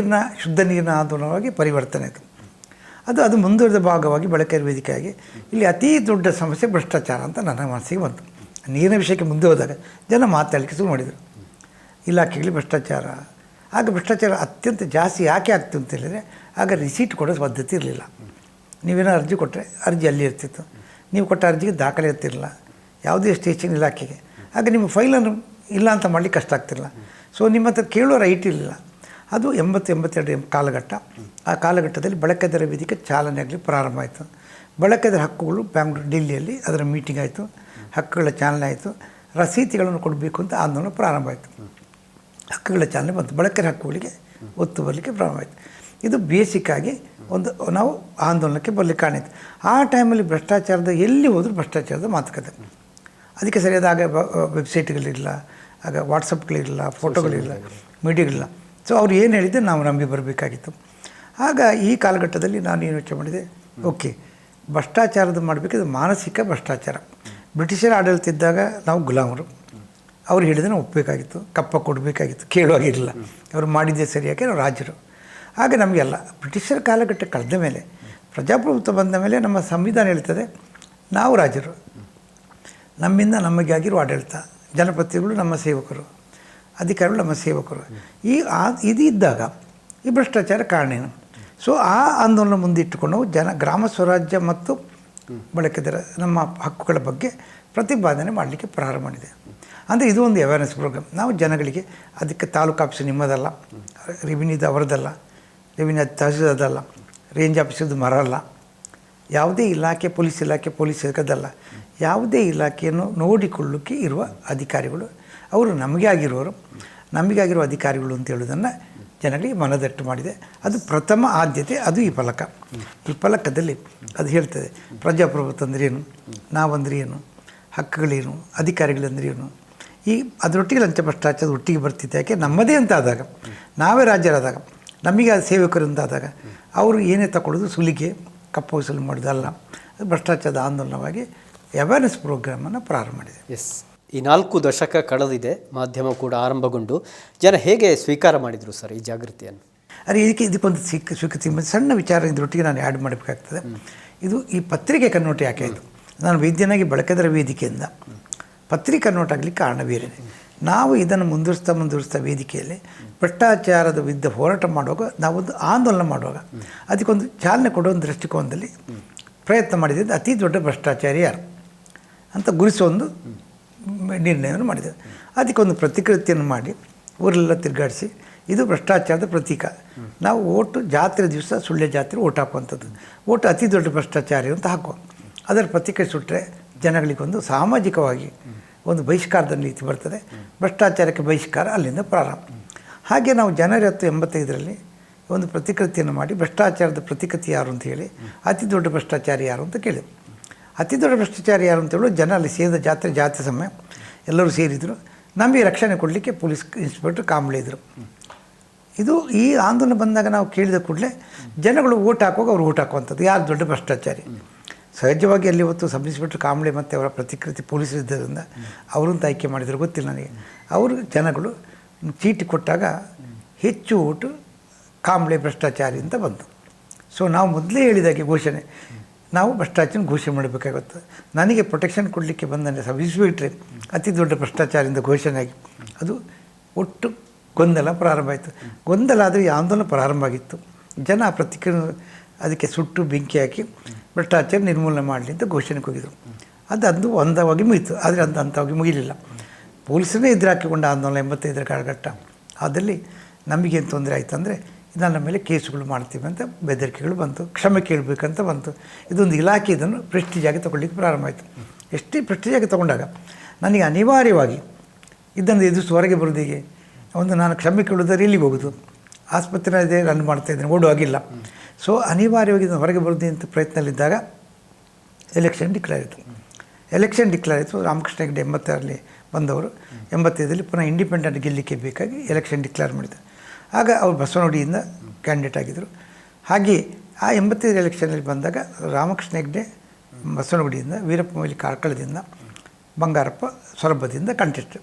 ಶುದ್ಧ ನೀರಿನ ಆಂದೋಲನವಾಗಿ ಪರಿವರ್ತನೆ ಆಯಿತು. ಅದು ಮುಂದುವರೆದ ಭಾಗವಾಗಿ ಬಳಕೆದಾರ ವೇದಿಕೆಯಾಗಿ ಇಲ್ಲಿ ಅತೀ ದೊಡ್ಡ ಸಮಸ್ಯೆ ಭ್ರಷ್ಟಾಚಾರ ಅಂತ ನನ್ನ ಮನಸ್ಸಿಗೆ ಬಂತು. ನೀರಿನ ವಿಷಯಕ್ಕೆ ಮುಂದೆ ಹೋದಾಗ ಜನ ಮಾತಾಡಲಿಕ್ಕೆ ಶುರು ಮಾಡಿದರು, ಇಲಾಖೆಗಳಲ್ಲಿ ಭ್ರಷ್ಟಾಚಾರ. ಆಗ ಭ್ರಷ್ಟಾಚಾರ ಅತ್ಯಂತ ಜಾಸ್ತಿ ಯಾಕೆ ಆಗ್ತಿತ್ತು ಅಂತ ಹೇಳಿದರೆ ಆಗ ರಿಸೀಟ್ ಕೊಡೋ ಪದ್ಧತಿ ಇರಲಿಲ್ಲ. ನೀವೇನೋ ಅರ್ಜಿ ಕೊಟ್ಟರೆ ಅರ್ಜಿ ಅಲ್ಲಿ ಇರ್ತಿತ್ತು, ನೀವು ಕೊಟ್ಟ ಅರ್ಜಿಗೆ ದಾಖಲೆ ಇರ್ತಿರಲಿಲ್ಲ ಯಾವುದೇ ಸ್ಟೇಷನ್ ಇಲಾಖೆಗೆ. ಆಗ ನಿಮ್ಮ ಫೈಲನ್ನು ಇಲ್ಲ ಅಂತ ಮಾಡಲಿಕ್ಕೆ ಕಷ್ಟ ಆಗ್ತಿರಲಿಲ್ಲ. ಸೊ ನಿಮ್ಮ ಹತ್ರ ಕೇಳೋ ರೈಟ್ ಇರಲಿಲ್ಲ. ಅದು 82 ಕಾಲಘಟ್ಟ. ಆ ಕಾಲಘಟ್ಟದಲ್ಲಿ ಬಳಕೆದಾರ ವೇದಿಕೆ ಚಾಲನೆ ಆಗಲಿ ಪ್ರಾರಂಭ ಆಯಿತು. ಬಳಕೆದಾರ ಹಕ್ಕುಗಳು ಡೆಲ್ಲಿಯಲ್ಲಿ ಅದರ ಮೀಟಿಂಗ್ ಆಯಿತು, ಹಕ್ಕುಗಳ ಚಾಲನೆ ಆಯಿತು. ರಸೀತಿಗಳನ್ನು ಕೊಡಬೇಕು ಅಂತ ಆಂದೋಲನ ಪ್ರಾರಂಭ ಆಯಿತು. ಹಕ್ಕುಗಳ ಚಾಲನೆ ಬಂತು, ಬಳಕೆದಾರ ಹಕ್ಕುಗಳಿಗೆ ಒತ್ತು ಬರಲಿಕ್ಕೆ ಪ್ರಾರಂಭ ಆಯಿತು. ಇದು ಬೇಸಿಕ್ಕಾಗಿ ನಾವು ಆಂದೋಲನಕ್ಕೆ ಬರಲಿಕ್ಕೆ ಕಾರಣ ಆಯಿತು. ಆ ಟೈಮಲ್ಲಿ ಭ್ರಷ್ಟಾಚಾರದ ಎಲ್ಲಿ ಹೋದರೂ ಭ್ರಷ್ಟಾಚಾರದ ಮಾತುಕತೆ. ಅದಕ್ಕೆ ಸರಿಯಾದ ಆಗ ವೆಬ್ಸೈಟ್ಗಳಿರಲಿಲ್ಲ, ಆಗ ವಾಟ್ಸಪ್ಗಳಿರಲಿಲ್ಲ, ಫೋಟೋಗಳಿರಲಿಲ್ಲ, ಮೀಡಿಯಾಗಳಿಲ್ಲ. ಸೊ ಅವ್ರು ಏನು ಹೇಳಿದ್ದೆ ನಾವು ನಂಬಿ ಬರಬೇಕಾಗಿತ್ತು. ಆಗ ಈ ಕಾಲಘಟ್ಟದಲ್ಲಿ ನಾನು ಏನು ಯೋಚನೆ ಮಾಡಿದೆ, ಓಕೆ ಭ್ರಷ್ಟಾಚಾರದ ಮಾಡಬೇಕಿದ್ರೆ ಮಾನಸಿಕ ಭ್ರಷ್ಟಾಚಾರ. ಬ್ರಿಟಿಷರ ಆಡಳಿತ ಇದ್ದಾಗ ನಾವು ಗುಲಾಮರು, ಅವ್ರು ಹೇಳಿದ್ರೆ ನಾವು ಒಪ್ಪಬೇಕಾಗಿತ್ತು, ಕಪ್ಪ ಕೊಡಬೇಕಾಗಿತ್ತು, ಕೇಳುವಾಗಿರಲಿಲ್ಲ. ಅವರು ಮಾಡಿದ್ದೇ ಸರಿಯಾಗಿ ನಾವು ರಾಜರು. ಆಗ ನಮಗೆಲ್ಲ ಬ್ರಿಟಿಷರ ಕಾಲಘಟ್ಟ ಕಳೆದ ಮೇಲೆ ಪ್ರಜಾಪ್ರಭುತ್ವ ಬಂದ ಮೇಲೆ ನಮ್ಮ ಸಂವಿಧಾನ ಹೇಳ್ತದೆ ನಾವು ರಾಜರು, ನಮ್ಮಿಂದ ನಮಗೆ ಆಗಿರುವ ಆಡಳಿತ, ಜನಪ್ರತಿನಿಧಿಗಳು ನಮ್ಮ ಸೇವಕರು, ಅಧಿಕಾರಿಗಳು ನಮ್ಮ ಸೇವಕರು. ಇದು ಇದ್ದಾಗ ಈ ಭ್ರಷ್ಟಾಚಾರ ಕಾರಣ ಏನು? ಸೊ ಆ ಆಂದೋಲನ ಮುಂದಿಟ್ಟುಕೊಂಡು ನಾವು ಗ್ರಾಮ ಸ್ವರಾಜ್ಯ ಮತ್ತು ಬಳಕೆದಾರ ನಮ್ಮ ಹಕ್ಕುಗಳ ಬಗ್ಗೆ ಪ್ರತಿಪಾದನೆ ಮಾಡಲಿಕ್ಕೆ ಪ್ರಾರಂಭ ಮಾಡಿದೆ. ಅಂದರೆ ಇದು ಒಂದು ಅವೇರ್ನೆಸ್ ಪ್ರೋಗ್ರಾಮ್. ನಾವು ಜನಗಳಿಗೆ ಅದಕ್ಕೆ ತಾಲೂಕು ಆಫೀಸು ನಿಮ್ಮದಲ್ಲ, ರೆವಿನ್ಯೂದು ಅವರದಲ್ಲ, ರೆವಿನ್ಯೂ ತಹಸೀಲ್ದಾರ್ದಲ್ಲ, ರೇಂಜ್ ಆಫೀಸದ್ದು ಮರಲ್ಲ, ಯಾವುದೇ ಇಲಾಖೆ ಪೊಲೀಸ್ ಇಲಾಖೆದಲ್ಲ, ಯಾವುದೇ ಇಲಾಖೆಯನ್ನು ನೋಡಿಕೊಳ್ಳೋಕ್ಕೆ ಇರುವ ಅಧಿಕಾರಿಗಳು ಅವರು ನಮಗೆ ಆಗಿರುವ ಅಧಿಕಾರಿಗಳು ಅಂತ ಹೇಳೋದನ್ನು ಜನಗಳಿಗೆ ಮನದಟ್ಟು ಮಾಡಿದೆ. ಅದು ಪ್ರಥಮ ಆದ್ಯತೆ. ಅದು ಈ ಫಲಕದಲ್ಲಿ ಅದು ಹೇಳ್ತದೆ ಪ್ರಜಾಪ್ರಭುತ್ವ ಅಂದರೆ ಏನು, ನಾವಂದ್ರೆ ಏನು, ಹಕ್ಕುಗಳೇನು, ಅಧಿಕಾರಿಗಳಂದ್ರೆ ಏನು. ಅದರೊಟ್ಟಿಗೆ ಲಂಚ ಭ್ರಷ್ಟಾಚಾರ ಒಟ್ಟಿಗೆ ಬರ್ತಿತ್ತು. ಯಾಕೆ ನಮ್ಮದೇ ಅಂತ ಆದಾಗ, ನಾವೇ ರಾಜ್ಯರಾದಾಗ, ನಮಗೆ ಅದು ಸೇವಕರು ಅಂತಾದಾಗ ಅವರು ಏನೇ ತಗೊಳ್ಳೋದು ಸುಲಿಗೆ ಕಪ್ಪು ವಸೂಲು ಮಾಡೋದಲ್ಲ. ಅದು ಭ್ರಷ್ಟಾಚಾರದ ಆಂದೋಲನವಾಗಿ ಅವೇರ್ನೆಸ್ ಪ್ರೋಗ್ರಾಮನ್ನು ಪ್ರಾರಂಭ ಮಾಡಿದೆ. ಎಸ್, ಈ 4 ದಶಕ ಕಳೆದಿದೆ, ಮಾಧ್ಯಮ ಕೂಡ ಆರಂಭಗೊಂಡು ಜನ ಹೇಗೆ ಸ್ವೀಕಾರ ಮಾಡಿದರು ಸರ್ ಈ ಜಾಗೃತಿಯನ್ನು? ಅರೆ ಇದಕ್ಕೊಂದು ಸ್ವೀಕೃತಿ ಸಣ್ಣ ವಿಚಾರ ಇದರೊಟ್ಟಿಗೆ ನಾನು ಆ್ಯಡ್ ಮಾಡಬೇಕಾಗ್ತದೆ. ಈ ಪತ್ರಿಕೆ ಕನ್ನೋಟ ಯಾಕೆ ಆಯಿತು? ನಾನು ವೈದ್ಯನಾಗಿ ಬಳಕೆದಾರ ವೇದಿಕೆಯಿಂದ ಪತ್ರಿಕೆ ಕನ್ನೋಟ ಆಗಲಿಕ್ಕೆ ಕಾರಣ ಬೇರೆ. ನಾವು ಇದನ್ನು ಮುಂದುವರಿಸ್ತಾ ವೇದಿಕೆಯಲ್ಲಿ ಭ್ರಷ್ಟಾಚಾರದ ವಿರುದ್ಧ ಹೋರಾಟ ಮಾಡುವಾಗ, ನಾವೊಂದು ಆಂದೋಲನ ಮಾಡುವಾಗ ಅದಕ್ಕೊಂದು ಚಾಲನೆ ಕೊಡೋ ಒಂದು ದೃಷ್ಟಿಕೋನದಲ್ಲಿ ಪ್ರಯತ್ನ ಮಾಡಿದ್ದು ಅತಿ ದೊಡ್ಡ ಭ್ರಷ್ಟಾಚಾರಿ ಯಾರು ಅಂತ ಗುರುಸೋ ಒಂದು ನಿರ್ಣಯವನ್ನು ಮಾಡಿದ್ದೇವೆ. ಅದಕ್ಕೊಂದು ಪ್ರತಿಕೃತಿಯನ್ನು ಮಾಡಿ ಊರೆಲ್ಲ ತಿರುಗಾಡಿಸಿ ಇದು ಭ್ರಷ್ಟಾಚಾರದ ಪ್ರತೀಕ. ನಾವು ಓಟು ಜಾತ್ರೆ ದಿವಸ ಸುಳ್ಳೆ ಜಾತ್ರೆ ಓಟ್ ಹಾಕುವಂಥದ್ದು. ಓಟು ಅತಿ ದೊಡ್ಡ ಭ್ರಷ್ಟಾಚಾರಿ ಅಂತ ಹಾಕುವ. ಅದರ ಪ್ರತಿಕ್ರಿಯೆ ಸುಟ್ಟರೆ ಜನಗಳಿಗೊಂದು ಸಾಮಾಜಿಕವಾಗಿ ಒಂದು ಬಹಿಷ್ಕಾರದ ನೀತಿ ಬರ್ತದೆ. ಭ್ರಷ್ಟಾಚಾರಕ್ಕೆ ಬಹಿಷ್ಕಾರ ಅಲ್ಲಿಂದ ಪ್ರಾರಂಭ. ಹಾಗೆ ನಾವು ಜನವರಿ 10, 85ರಲ್ಲಿ ಒಂದು ಪ್ರತಿಕೃತಿಯನ್ನು ಮಾಡಿ ಭ್ರಷ್ಟಾಚಾರದ ಪ್ರತಿಕೃತಿ ಯಾರು ಅಂತ ಹೇಳಿ ಅತಿ ದೊಡ್ಡ ಭ್ರಷ್ಟಾಚಾರಿ ಯಾರು ಅಂತ ಕೇಳಿದ್ರು. ಅತಿ ದೊಡ್ಡ ಭ್ರಷ್ಟಾಚಾರಿ ಯಾರು ಅಂತ ಹೇಳೋದು ಜನ ಅಲ್ಲಿ ಸೇರಿದ ಜಾತ್ರೆ ಸಮಯ ಎಲ್ಲರೂ ಸೇರಿದರು. ನಮಗೆ ರಕ್ಷಣೆ ಕೊಡಲಿಕ್ಕೆ ಪೊಲೀಸ್ ಇನ್ಸ್ಪೆಕ್ಟರ್ ಕಾಂಬ್ಳೆ ಇದ್ದರು. ಇದು ಈ ಆಂದೋಲನ ಬಂದಾಗ ನಾವು ಕೇಳಿದ ಕೂಡಲೇ ಜನಗಳು ಓಟ್ ಹಾಕುವಾಗ ಅವರು ಓಟ್ ಹಾಕುವಂಥದ್ದು ಯಾರು ದೊಡ್ಡ ಭ್ರಷ್ಟಾಚಾರಿ. ಸಹಜವಾಗಿ ಅಲ್ಲಿ ಹೊತ್ತು ಸಬ್ ಇನ್ಸ್ಪೆಕ್ಟರ್ ಕಾಂಬ್ಳೆ ಮತ್ತು ಅವರ ಪ್ರತಿಕೃತಿ ಪೊಲೀಸರು ಇದ್ದರಿಂದ ಅವರಂತ ಆಯ್ಕೆ ಮಾಡಿದ್ರು ಗೊತ್ತಿಲ್ಲ ನನಗೆ. ಅವರು ಜನಗಳು ಚೀಟಿ ಕೊಟ್ಟಾಗ ಹೆಚ್ಚು ಓಟು ಕಾಂಬ್ಳೆ ಭ್ರಷ್ಟಾಚಾರಿ ಅಂತ ಬಂತು. ಸೊ ನಾವು ಮೊದಲೇ ಹೇಳಿದಾಗೆ ಘೋಷಣೆ ನಾವು ಭ್ರಷ್ಟಾಚಾರ ಘೋಷಣೆ ಮಾಡಬೇಕಾಗುತ್ತೆ. ನನಗೆ ಪ್ರೊಟೆಕ್ಷನ್ ಕೊಡಲಿಕ್ಕೆ ಬಂದರೆ ಸಬ್ ಇನ್ಸ್ಪೆಕ್ಟ್ರೆ ಅತಿ ದೊಡ್ಡ ಭ್ರಷ್ಟಾಚಾರದಿಂದ ಘೋಷಣೆ ಆಗಿ ಅದು ಒಟ್ಟು ಗೊಂದಲ ಪ್ರಾರಂಭ ಆಯಿತು. ಗೊಂದಲ ಆದರೆ ಈ ಆಂದೋಲನ ಪ್ರಾರಂಭ ಆಗಿತ್ತು. ಜನ ಪ್ರತಿಕ್ರಿಯೆ ಅದಕ್ಕೆ ಸುಟ್ಟು ಬೆಂಕಿ ಹಾಕಿ ಭ್ರಷ್ಟಾಚಾರ ನಿರ್ಮೂಲನೆ ಮಾಡಲಿ ಅಂತ ಘೋಷಣೆಗೆ ಹೋಗಿದ್ರು. ಅದು ಒಂದವಾಗಿ ಮುಗೀತು. ಆದರೆ ಅಂಥವಾಗಿ ಮುಗಿಲಿಲ್ಲ. ಪೊಲೀಸರನ್ನೇ ಎದುರು ಹಾಕಿಕೊಂಡ ಆಂದೋಲನ 85ರ ಕಾಲಘಟ್ಟ. ಅದರಲ್ಲಿ ನಮಗೇನು ತೊಂದರೆ ಆಯಿತು ಅಂದರೆ ನನ್ನ ಮೇಲೆ ಕೇಸುಗಳು ಮಾಡ್ತೀವಿ ಅಂತ ಬೆದರಿಕೆಗಳು ಬಂತು. ಕ್ಷಮೆ ಕೇಳಬೇಕಂತ ಬಂತು. ಇದೊಂದು ಇಲಾಖೆ ಇದನ್ನು ಪ್ರೆಸ್ಟೀಜಾಗಿ ತೊಗೊಳ್ಳಿಕ್ಕೆ ಪ್ರಾರಂಭ ಆಯಿತು. ಎಷ್ಟೇ ಪ್ರೆಸ್ಟೀಜಾಗಿ ತೊಗೊಂಡಾಗ ನನಗೆ ಅನಿವಾರ್ಯವಾಗಿ ಇದನ್ನು ಎದುರಿಸಿ ಹೊರಗೆ ಬರೋದು ಹೇಗೆ? ಒಂದು ನಾನು ಕ್ಷಮೆ ಕೇಳೋದಾದ್ರೆ ಎಲ್ಲಿಗೆ ಹೋಗೋದು? ಆಸ್ಪತ್ರೆ ಇದೆ ರನ್ ಮಾಡ್ತಾಯಿದ್ದೀನಿ, ಓಡುವಾಗಿಲ್ಲ. ಸೊ ಅನಿವಾರ್ಯವಾಗಿ ಇದನ್ನು ಹೊರಗೆ ಬರೋದು ಅಂತ ಪ್ರಯತ್ನದಲ್ಲಿದ್ದಾಗ ಎಲೆಕ್ಷನ್ ಡಿಕ್ಲೇರ್ ಆಯಿತು. ರಾಮಕೃಷ್ಣ ಹೆಗಡೆ 86ರಲ್ಲಿ ಬಂದವರು 85ರಲ್ಲಿ ಪುನಃ ಇಂಡಿಪೆಂಡೆಂಟ್ ಗೆಲ್ಲಲಿಕ್ಕೆ ಬೇಕಾಗಿ ಎಲೆಕ್ಷನ್ ಡಿಕ್ಲೇರ್ ಮಾಡಿದರು. ಆಗ ಅವರು ಬಸವನಗುಡಿಯಿಂದ ಕ್ಯಾಂಡಿಡೇಟ್ ಆಗಿದ್ದರು. ಹಾಗೆ ಆ 85 ಎಲೆಕ್ಷನಲ್ಲಿ ಬಂದಾಗ ರಾಮಕೃಷ್ಣ ಹೆಗಡೆ ಬಸವನಗುಡಿಯಿಂದ, ವೀರಪ್ಪ ಮೊಯ್ಲಿ ಕಾರ್ಕಳದಿಂದ, ಬಂಗಾರಪ್ಪ ಸೊರಬದಿಂದ ಕಂಟೆಸ್ಟ್.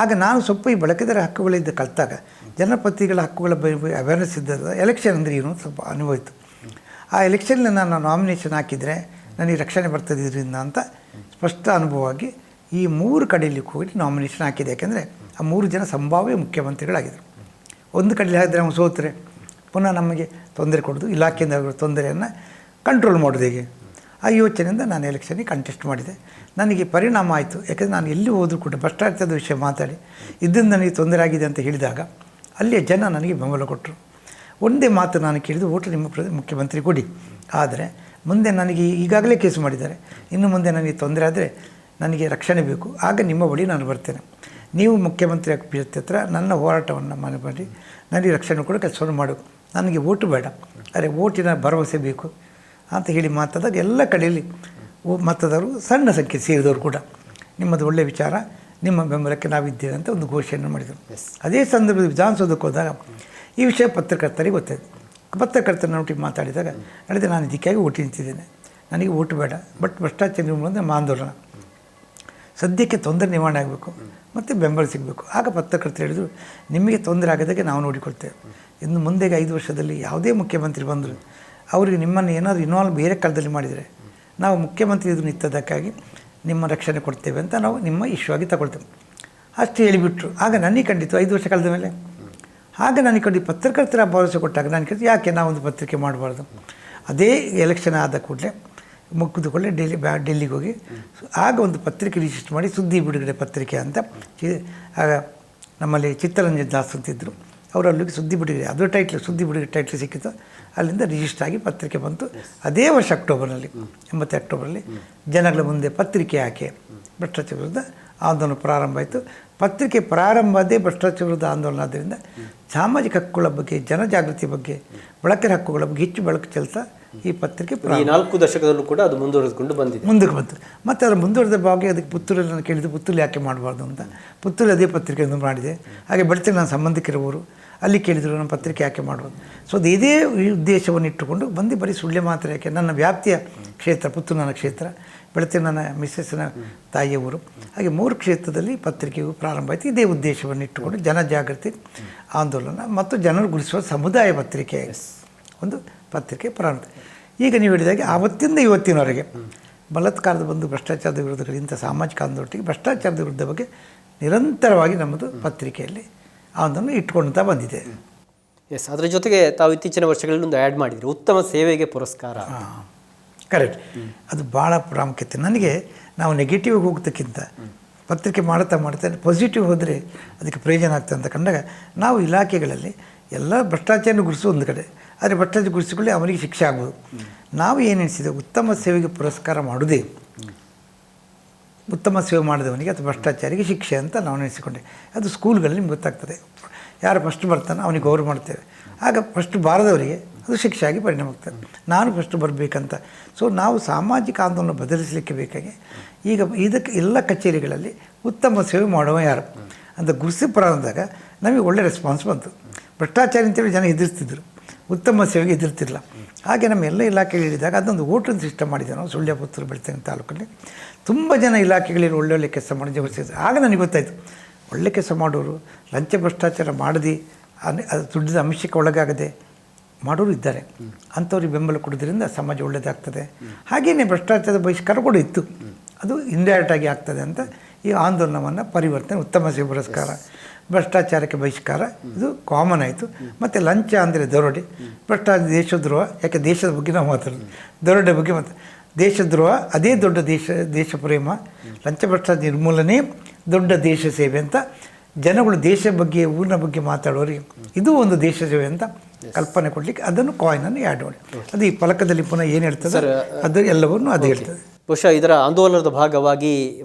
ಆಗ ನಾನು ಸ್ವಲ್ಪ ಈ ಬಳಕೆದಾರ ಹಕ್ಕುಗಳಿಂದ ಕಲಿತಾಗ ಜನಪ್ರತಿನಿಧಿಗಳ ಹಕ್ಕುಗಳ ಬಗ್ಗೆ ಅವೇರ್ನೆಸ್ ಇದ್ದದ ಎಲೆಕ್ಷನ್ ಅಂದರೆ ಏನು ಸ್ವಲ್ಪ ಅನುಭವಿತು. ಆ ಎಲೆಕ್ಷನಲ್ಲಿ ನಾನು ನಾಮಿನೇಷನ್ ಹಾಕಿದರೆ ನನಗೆ ರಕ್ಷಣೆ ಬರ್ತದೆ ಇದರಿಂದ ಅಂತ ಸ್ಪಷ್ಟ ಅನುಭವವಾಗಿ ಈ 3 ಕಡೆಯಲ್ಲಿ ಹೋಗಿ ನಾಮಿನೇಷನ್ ಹಾಕಿದೆ. ಯಾಕೆಂದರೆ ಆ 3 ಜನ ಸಂಭಾವ್ಯ ಮುಖ್ಯಮಂತ್ರಿಗಳಾಗಿದ್ದರು. ಒಂದು ಕಡೆಯಲ್ಲಿ ಹಾಕಿದ್ರೆ ನಾವು ಸೋತರೆ ಪುನಃ ನಮಗೆ ತೊಂದರೆ ಕೊಡೋದು, ಇಲಾಖೆಯಿಂದ ತೊಂದರೆಯನ್ನು ಕಂಟ್ರೋಲ್ ಮಾಡೋದು ಹೇಗೆ? ಆ ಯೋಚನೆಯಿಂದ ನಾನು ಎಲೆಕ್ಷನಿಗೆ ಕಂಟೆಸ್ಟ್ ಮಾಡಿದೆ. ನನಗೆ ಪರಿಣಾಮ ಆಯಿತು. ಯಾಕೆಂದರೆ ನಾನು ಎಲ್ಲಿ ಹೋದರೂ ಕೂಡ ಭ್ರಷ್ಟಾಚಾರದ ವಿಷಯ ಮಾತಾಡಿ ಇದರಿಂದ ನನಗೆ ತೊಂದರೆ ಆಗಿದೆ ಅಂತ ಹೇಳಿದಾಗ ಅಲ್ಲಿಯ ಜನ ನನಗೆ ಬೆಂಬಲ ಕೊಟ್ಟರು. ಒಂದೇ ಮಾತು ನಾನು ಕೇಳಿದ್ದು, ಓಟು ನಿಮ್ಮ ಮುಖ್ಯಮಂತ್ರಿ ಕೊಡಿ, ಆದರೆ ಮುಂದೆ ನನಗೆ ಈಗಾಗಲೇ ಕೇಸು ಮಾಡಿದ್ದಾರೆ, ಇನ್ನು ಮುಂದೆ ನನಗೆ ತೊಂದರೆ ಆದರೆ ನನಗೆ ರಕ್ಷಣೆ ಬೇಕು, ಆಗ ನಿಮ್ಮ ಬಳಿ ನಾನು ಬರ್ತೇನೆ. ನೀವು ಮುಖ್ಯಮಂತ್ರಿ ಅಭ್ಯರ್ಥಿ ಹತ್ರ ನನ್ನ ಹೋರಾಟವನ್ನು ಮಾಡಿ ನನಗೆ ರಕ್ಷಣೆ ಕೂಡ ಕೆಲಸವನ್ನು ಮಾಡು, ನನಗೆ ಓಟು ಬೇಡ, ಆದರೆ ಓಟಿನ ಭರವಸೆ ಬೇಕು ಅಂತ ಹೇಳಿ ಮಾತಾದಾಗ ಎಲ್ಲ ಕಡೆಯಲ್ಲಿ ಮತದಾರರು ಸಣ್ಣ ಸಂಖ್ಯೆ ಸೇರಿದವರು ಕೂಡ ನಿಮ್ಮದು ಒಳ್ಳೆಯ ವಿಚಾರ, ನಿಮ್ಮ ಬೆಂಬಲಕ್ಕೆ ನಾವಿದ್ದೇವೆ ಅಂತ ಒಂದು ಘೋಷಣೆ ಮಾಡಿದರು. ಅದೇ ಸಂದರ್ಭದಲ್ಲಿ ವಿಧಾನಸೌಧಕ್ಕೆ ಹೋದಾಗ ಈ ವಿಷಯ ಪತ್ರಕರ್ತರಿಗೆ ಗೊತ್ತಾಯಿತು. ಪತ್ರಕರ್ತರನ್ನೊಟ್ಟಿಗೆ ಮಾತಾಡಿದಾಗ ನಡೆದ ನಾನು ಇದಕ್ಕಾಗಿ ಓಟಿ ನಿಂತಿದ್ದೇನೆ, ನನಗೆ ಓಟು ಬೇಡ, ಬಟ್ ಭ್ರಷ್ಟಾಚಾರ ನಿರ್ಮೂಲನೆ ನಮ್ಮ ಆಂದೋಲನ, ಸದ್ಯಕ್ಕೆ ತೊಂದರೆ ನಿವಾರಣೆ ಆಗಬೇಕು ಮತ್ತು ಬೆಂಬಲ ಸಿಗಬೇಕು. ಆಗ ಪತ್ರಕರ್ತರು ಹೇಳಿದರು, ನಿಮಗೆ ತೊಂದರೆ ಆಗದಾಗೆ ನಾವು ನೋಡಿಕೊಳ್ತೇವೆ. ಇನ್ನು ಮುಂದೆಗೆ 5 ವರ್ಷದಲ್ಲಿ ಯಾವುದೇ ಮುಖ್ಯಮಂತ್ರಿ ಬಂದರು ಅವರಿಗೆ ನಿಮ್ಮನ್ನು ಏನಾದರೂ ಇನ್ವಾಲ್ವ್ ಬೇರೆ ಕಾಲದಲ್ಲಿ ಮಾಡಿದರೆ ನಾವು ಮುಖ್ಯಮಂತ್ರಿ ಇದು ನಿಂತದಕ್ಕಾಗಿ ನಿಮ್ಮ ರಕ್ಷಣೆ ಕೊಡ್ತೇವೆ ಅಂತ ನಾವು ನಿಮ್ಮ ಇಶ್ಯೂ ತಗೊಳ್ತೇವೆ ಅಷ್ಟು ಹೇಳಿಬಿಟ್ರು. ಆಗ ನನಗೆ ಕಂಡಿತು 5 ವರ್ಷ ಕಳೆದ ಮೇಲೆ. ಆಗ ನನಗೆ ಕಂಡು ಪತ್ರಕರ್ತರ ಭರವಸೆ ಕೊಟ್ಟಾಗ ನಾನು ಕೇಳಿದೆ, ಯಾಕೆ ನಾವೊಂದು ಪತ್ರಿಕೆ ಮಾಡಬಾರ್ದು? ಅದೇ ಎಲೆಕ್ಷನ್ ಆದ ಕೂಡಲೇ ಮುಗಿದುಕೊಳ್ಳೆ ಡೆಲ್ಲಿಗೆ ಹೋಗಿ ಆಗ ಒಂದು ಪತ್ರಿಕೆ ರಿಜಿಸ್ಟರ್ ಮಾಡಿ ಸುದ್ದಿ ಬಿಡುಗಡೆ ಪತ್ರಿಕೆ ಅಂತ ಆಗ ನಮ್ಮಲ್ಲಿ ಚಿತ್ತರಂಜನ್ ದಾಸ್ ಅಂತಿದ್ದರು, ಅವರು ಅಲ್ಲಿಗೆ ಸುದ್ದಿ ಬಿಡುಗಡೆ ಅದು ಟೈಟ್ಲ್ ಸುದ್ದಿ ಬಿಡುಗಡೆ ಟೈಟ್ಲ್ ಸಿಕ್ಕಿತ್ತು. ಅಲ್ಲಿಂದ ರಿಜಿಸ್ಟರ್ ಆಗಿ ಪತ್ರಿಕೆ ಬಂತು. ಅದೇ ವರ್ಷ ಅಕ್ಟೋಬರ್ನಲ್ಲಿ 80 ಅಕ್ಟೋಬರಲ್ಲಿ ಜನಗಳ ಮುಂದೆ ಪತ್ರಿಕೆ ಹಾಕಿ ಭ್ರಷ್ಟಾಚಾರ ವಿರುದ್ಧ ಆಂದೋಲನ ಪ್ರಾರಂಭ ಆಯಿತು. ಪತ್ರಿಕೆ ಪ್ರಾರಂಭ ಅದೇ ಭ್ರಷ್ಟಾಚಾರ ವಿರುದ್ಧ ಆಂದೋಲನ. ಆದ್ದರಿಂದ ಸಾಮಾಜಿಕ ಹಕ್ಕುಗಳ ಬಗ್ಗೆ, ಜನಜಾಗೃತಿ ಬಗ್ಗೆ, ಬಳಕೆಯ ಹಕ್ಕುಗಳ ಬಗ್ಗೆ ಹೆಚ್ಚು ಬೆಳಕು ಚೆಲ್ತಾ ಈ ಪತ್ರಿಕೆ 4 ದಶಕದಲ್ಲೂ ಕೂಡ ಅದು ಮುಂದುವರೆದುಕೊಂಡು ಬಂದಿದೆ, ಮುಂದಕ್ಕೆ ಬಂತು. ಮತ್ತು ಅದರ ಮುಂದುವರೆದ ಭಾಗ ಅದಕ್ಕೆ ಪುತ್ತೂರಲ್ಲಿ ನಾನು ಕೇಳಿದ್ದು, ಪುತ್ತೂರು ಯಾಕೆ ಮಾಡಬಾರ್ದು ಅಂತ. ಪುತ್ತೂರಲ್ಲಿ ಅದೇ ಪತ್ರಿಕೆಯನ್ನು ಮಾಡಿದೆ. ಹಾಗೆ ಬೆಳಗ್ಗೆ ನನ್ನ ಸಂಬಂಧಿಕರವರು ಅಲ್ಲಿ ಕೇಳಿದರು, ನಮ್ಮ ಪತ್ರಿಕೆ ಯಾಕೆ ಮಾಡ್ಬೋದು. ಸೊ ಅದು ಇದೇ ಉದ್ದೇಶವನ್ನು ಇಟ್ಟುಕೊಂಡು ಬಂದು ಬರೀ ಸುಳ್ಳೆ ಮಾತ್ರ ಯಾಕೆ, ನನ್ನ ವ್ಯಾಪ್ತಿಯ ಕ್ಷೇತ್ರ ಪುತ್ತೂರು ನನ್ನ ಕ್ಷೇತ್ರ, ಬೆಳಗ್ಗೆ ನನ್ನ ಮಿಸ್ಸಸ್ಸಿನ ತಾಯಿಯ ಊರು, ಹಾಗೆ 3 ಕ್ಷೇತ್ರದಲ್ಲಿ ಪತ್ರಿಕೆಯು ಪ್ರಾರಂಭ ಆಯಿತು. ಇದೇ ಉದ್ದೇಶವನ್ನು ಇಟ್ಟುಕೊಂಡು ಜನಜಾಗೃತಿ ಆಂದೋಲನ ಮತ್ತು ಜನರು ಗುರುತಿಸುವ ಸಮುದಾಯ ಪತ್ರಿಕೆ ಒಂದು ಪತ್ರಿಕೆ ಪ್ರಾರಂಭ. ಈಗ ನೀವು ಹೇಳಿದಾಗೆ ಆವತ್ತಿಂದ ಇವತ್ತಿನವರೆಗೆ ಬಲಾತ್ಕಾರದ ಬಂದು ಭ್ರಷ್ಟಾಚಾರದ ವಿರುದ್ಧಗಳಿಂದ ಸಾಮಾಜಿಕ ಆಂದೋಲನಕ್ಕೆ ಭ್ರಷ್ಟಾಚಾರದ ವಿರುದ್ಧ ಬಗ್ಗೆ ನಿರಂತರವಾಗಿ ನಮ್ಮದು ಪತ್ರಿಕೆಯಲ್ಲಿ ಆಂದೋಲನ ಇಟ್ಕೊಳ್ತಾ ಬಂದಿದೆ. ಎಸ್, ಅದರ ಜೊತೆಗೆ ತಾವು ಇತ್ತೀಚಿನ ವರ್ಷಗಳಲ್ಲಿ ಒಂದು ಆ್ಯಡ್ ಮಾಡಿದ್ರಿ, ಉತ್ತಮ ಸೇವೆಗೆ ಪುರಸ್ಕಾರ. ಕರೆಕ್ಟ್, ಅದು ಭಾಳ ಪ್ರಾಮುಖ್ಯತೆ. ನನಗೆ ನಾವು ನೆಗೆಟಿವ್ ಹೋಗೋದಕ್ಕಿಂತ ಪತ್ರಿಕೆ ಮಾಡ್ತಾ ಪಾಸಿಟಿವ್ ಹೋದರೆ ಅದಕ್ಕೆ ಪ್ರಯೋಜನ ಆಗ್ತದೆ ಅಂತ ಕಂಡಾಗ ನಾವು ಇಲಾಖೆಗಳಲ್ಲಿ ಎಲ್ಲ ಭ್ರಷ್ಟಾಚಾರ ಗುರುಸು ಒಂದು ಕಡೆ, ಆದರೆ ಭ್ರಷ್ಟಾಚಾರ ಗುರುಸಿಕೊಳ್ಳಿ ಅವನಿಗೆ ಶಿಕ್ಷೆ ಆಗ್ಬೋದು. ನಾವು ಏನು ಎನಿಸಿದೆ, ಉತ್ತಮ ಸೇವೆಗೆ ಪುರಸ್ಕಾರ ಮಾಡೋದೇ ಉತ್ತಮ ಸೇವೆ ಮಾಡಿದವನಿಗೆ ಅಥವಾ ಭ್ರಷ್ಟಾಚಾರಿಗೆ ಶಿಕ್ಷೆ ಅಂತ ನಾವು ನೆನೆಸಿಕೊಂಡೆ. ಅದು ಸ್ಕೂಲ್ಗಳಲ್ಲಿ ನಿಮ್ಗೆ ಗೊತ್ತಾಗ್ತದೆ, ಯಾರು ಫಸ್ಟ್ ಬರ್ತಾನೋ ಅವನಿಗೆ ಗೌರವ ಮಾಡ್ತೇವೆ, ಆಗ ಫಸ್ಟ್ ಬಾರದವರಿಗೆ ಅದು ಶಿಕ್ಷೆ ಆಗಿ ಪರಿಣಾಮ ಆಗ್ತದೆ. ನಾನು ಫಸ್ಟ್ ಬರಬೇಕಂತ. ಸೊ ನಾವು ಸಾಮಾಜಿಕ ಆಂದೋಲನ ಬದಲಿಸಲಿಕ್ಕೆ ಬೇಕಾಗಿ ಈಗ ಇದಕ್ಕೆ ಎಲ್ಲ ಕಚೇರಿಗಳಲ್ಲಿ ಉತ್ತಮ ಸೇವೆ ಮಾಡುವ ಯಾರು ಅಂತ ಗುರುಸಿ ಪ್ರಾರಂಭದಾಗ ನಮಗೆ ಒಳ್ಳೆ ರೆಸ್ಪಾನ್ಸ್ ಬಂತು. ಭ್ರಷ್ಟಾಚಾರ ಅಂತೇಳಿ ಜನ ಎದುರಿಸ್ತಿದ್ರು, ಉತ್ತಮ ಸೇವೆಗೆ ಎದುರ್ತಿರಲಿಲ್ಲ. ಹಾಗೆ ನಮ್ಮ ಎಲ್ಲ ಇಲಾಖೆಗಳು ಹೇಳಿದಾಗ ಅದೊಂದು ವೋಟಿಂಗ್ ಸಿಸ್ಟಮ್ ಮಾಡಿದ್ದೇವೆ ನಾವು ಸುಳ್ಯ, ಪುತ್ತೂರು, ಬೆಳ್ತಂಗಡಿ ತಾಲೂಕಲ್ಲಿ. ತುಂಬ ಜನ ಇಲಾಖೆಗಳಲ್ಲಿ ಒಳ್ಳೊಳ್ಳೆ ಕೆಲಸ ಮಾಡಿ ಜೋಡಿಸಿದ್ರು. ಆಗ ನನಗೆ ಗೊತ್ತಾಯಿತು, ಒಳ್ಳೆ ಕೆಲಸ ಮಾಡೋರು, ಲಂಚ ಭ್ರಷ್ಟಾಚಾರ ಮಾಡದೆ ಅದು ದುಡ್ಡಿನ ಅಂಶಕ್ಕೆ ಒಳಗಾಗದೆ ಮಾಡೋರು ಇದ್ದಾರೆ. ಅಂಥವ್ರಿಗೆ ಬೆಂಬಲ ಕೊಡೋದ್ರಿಂದ ಸಮಾಜ ಒಳ್ಳೆಯದಾಗ್ತದೆ. ಹಾಗೆಯೇ ಭ್ರಷ್ಟಾಚಾರದ ಬಹಿಷ್ಕಾರ ಕೂಡ ಇತ್ತು, ಅದು ಇಂಡೈರೆಕ್ಟಾಗಿ ಆಗ್ತದೆ ಅಂತ ಈ ಆಂದೋಲನವನ್ನು ಪರಿವರ್ತನೆ, ಉತ್ತಮ ಸೇವೆ ಪುರಸ್ಕಾರ, ಭ್ರಷ್ಟಾಚಾರಕ್ಕೆ ಬಹಿಷ್ಕಾರ ಇದು ಕಾಮನ್ ಆಯಿತು. ಮತ್ತು ಲಂಚ ಅಂದರೆ ದರೋಡೆ, ಭ್ರಷ್ಟಾಚಾರ ದೇಶದ್ರೋಹ, ಯಾಕೆ ದೇಶದ ಬಗ್ಗೆ ನಾವು ಮಾತಾಡೋದು, ದರೋಡೆ ಬಗ್ಗೆ ದೇಶದ್ರೋಹ ಅದೇ ದೊಡ್ಡ ದೇಶ ಪ್ರೇಮ, ಲಂಚ ಭ್ರಷ್ಟಾಚಾರ ನಿರ್ಮೂಲನೆ ದೊಡ್ಡ ದೇಶ ಸೇವೆ ಅಂತ ಜನಗಳು ದೇಶ ಬಗ್ಗೆ ಊರಿನ ಬಗ್ಗೆ ಮಾತಾಡೋರಿಗೆ ಇದು ಒಂದು ದೇಶ ಸೇವೆ ಅಂತ ಕಲ್ಪನೆ ಕೊಡಲಿಕ್ಕೆ ಅದನ್ನು ಕಾಯಿನನ್ನು ಆ್ಯಡ್ ಮಾಡಿ ಅದು ಈ ಫಲಕದಲ್ಲಿ ಪುನಃ ಏನು ಹೇಳ್ತದೆ ಅದು ಎಲ್ಲವನ್ನೂ ಅದು ಹೇಳ್ತದೆ. ಬಹುಶಃ ಇದರ ಆಂದೋಲನದ ಭಾಗವಾಗಿ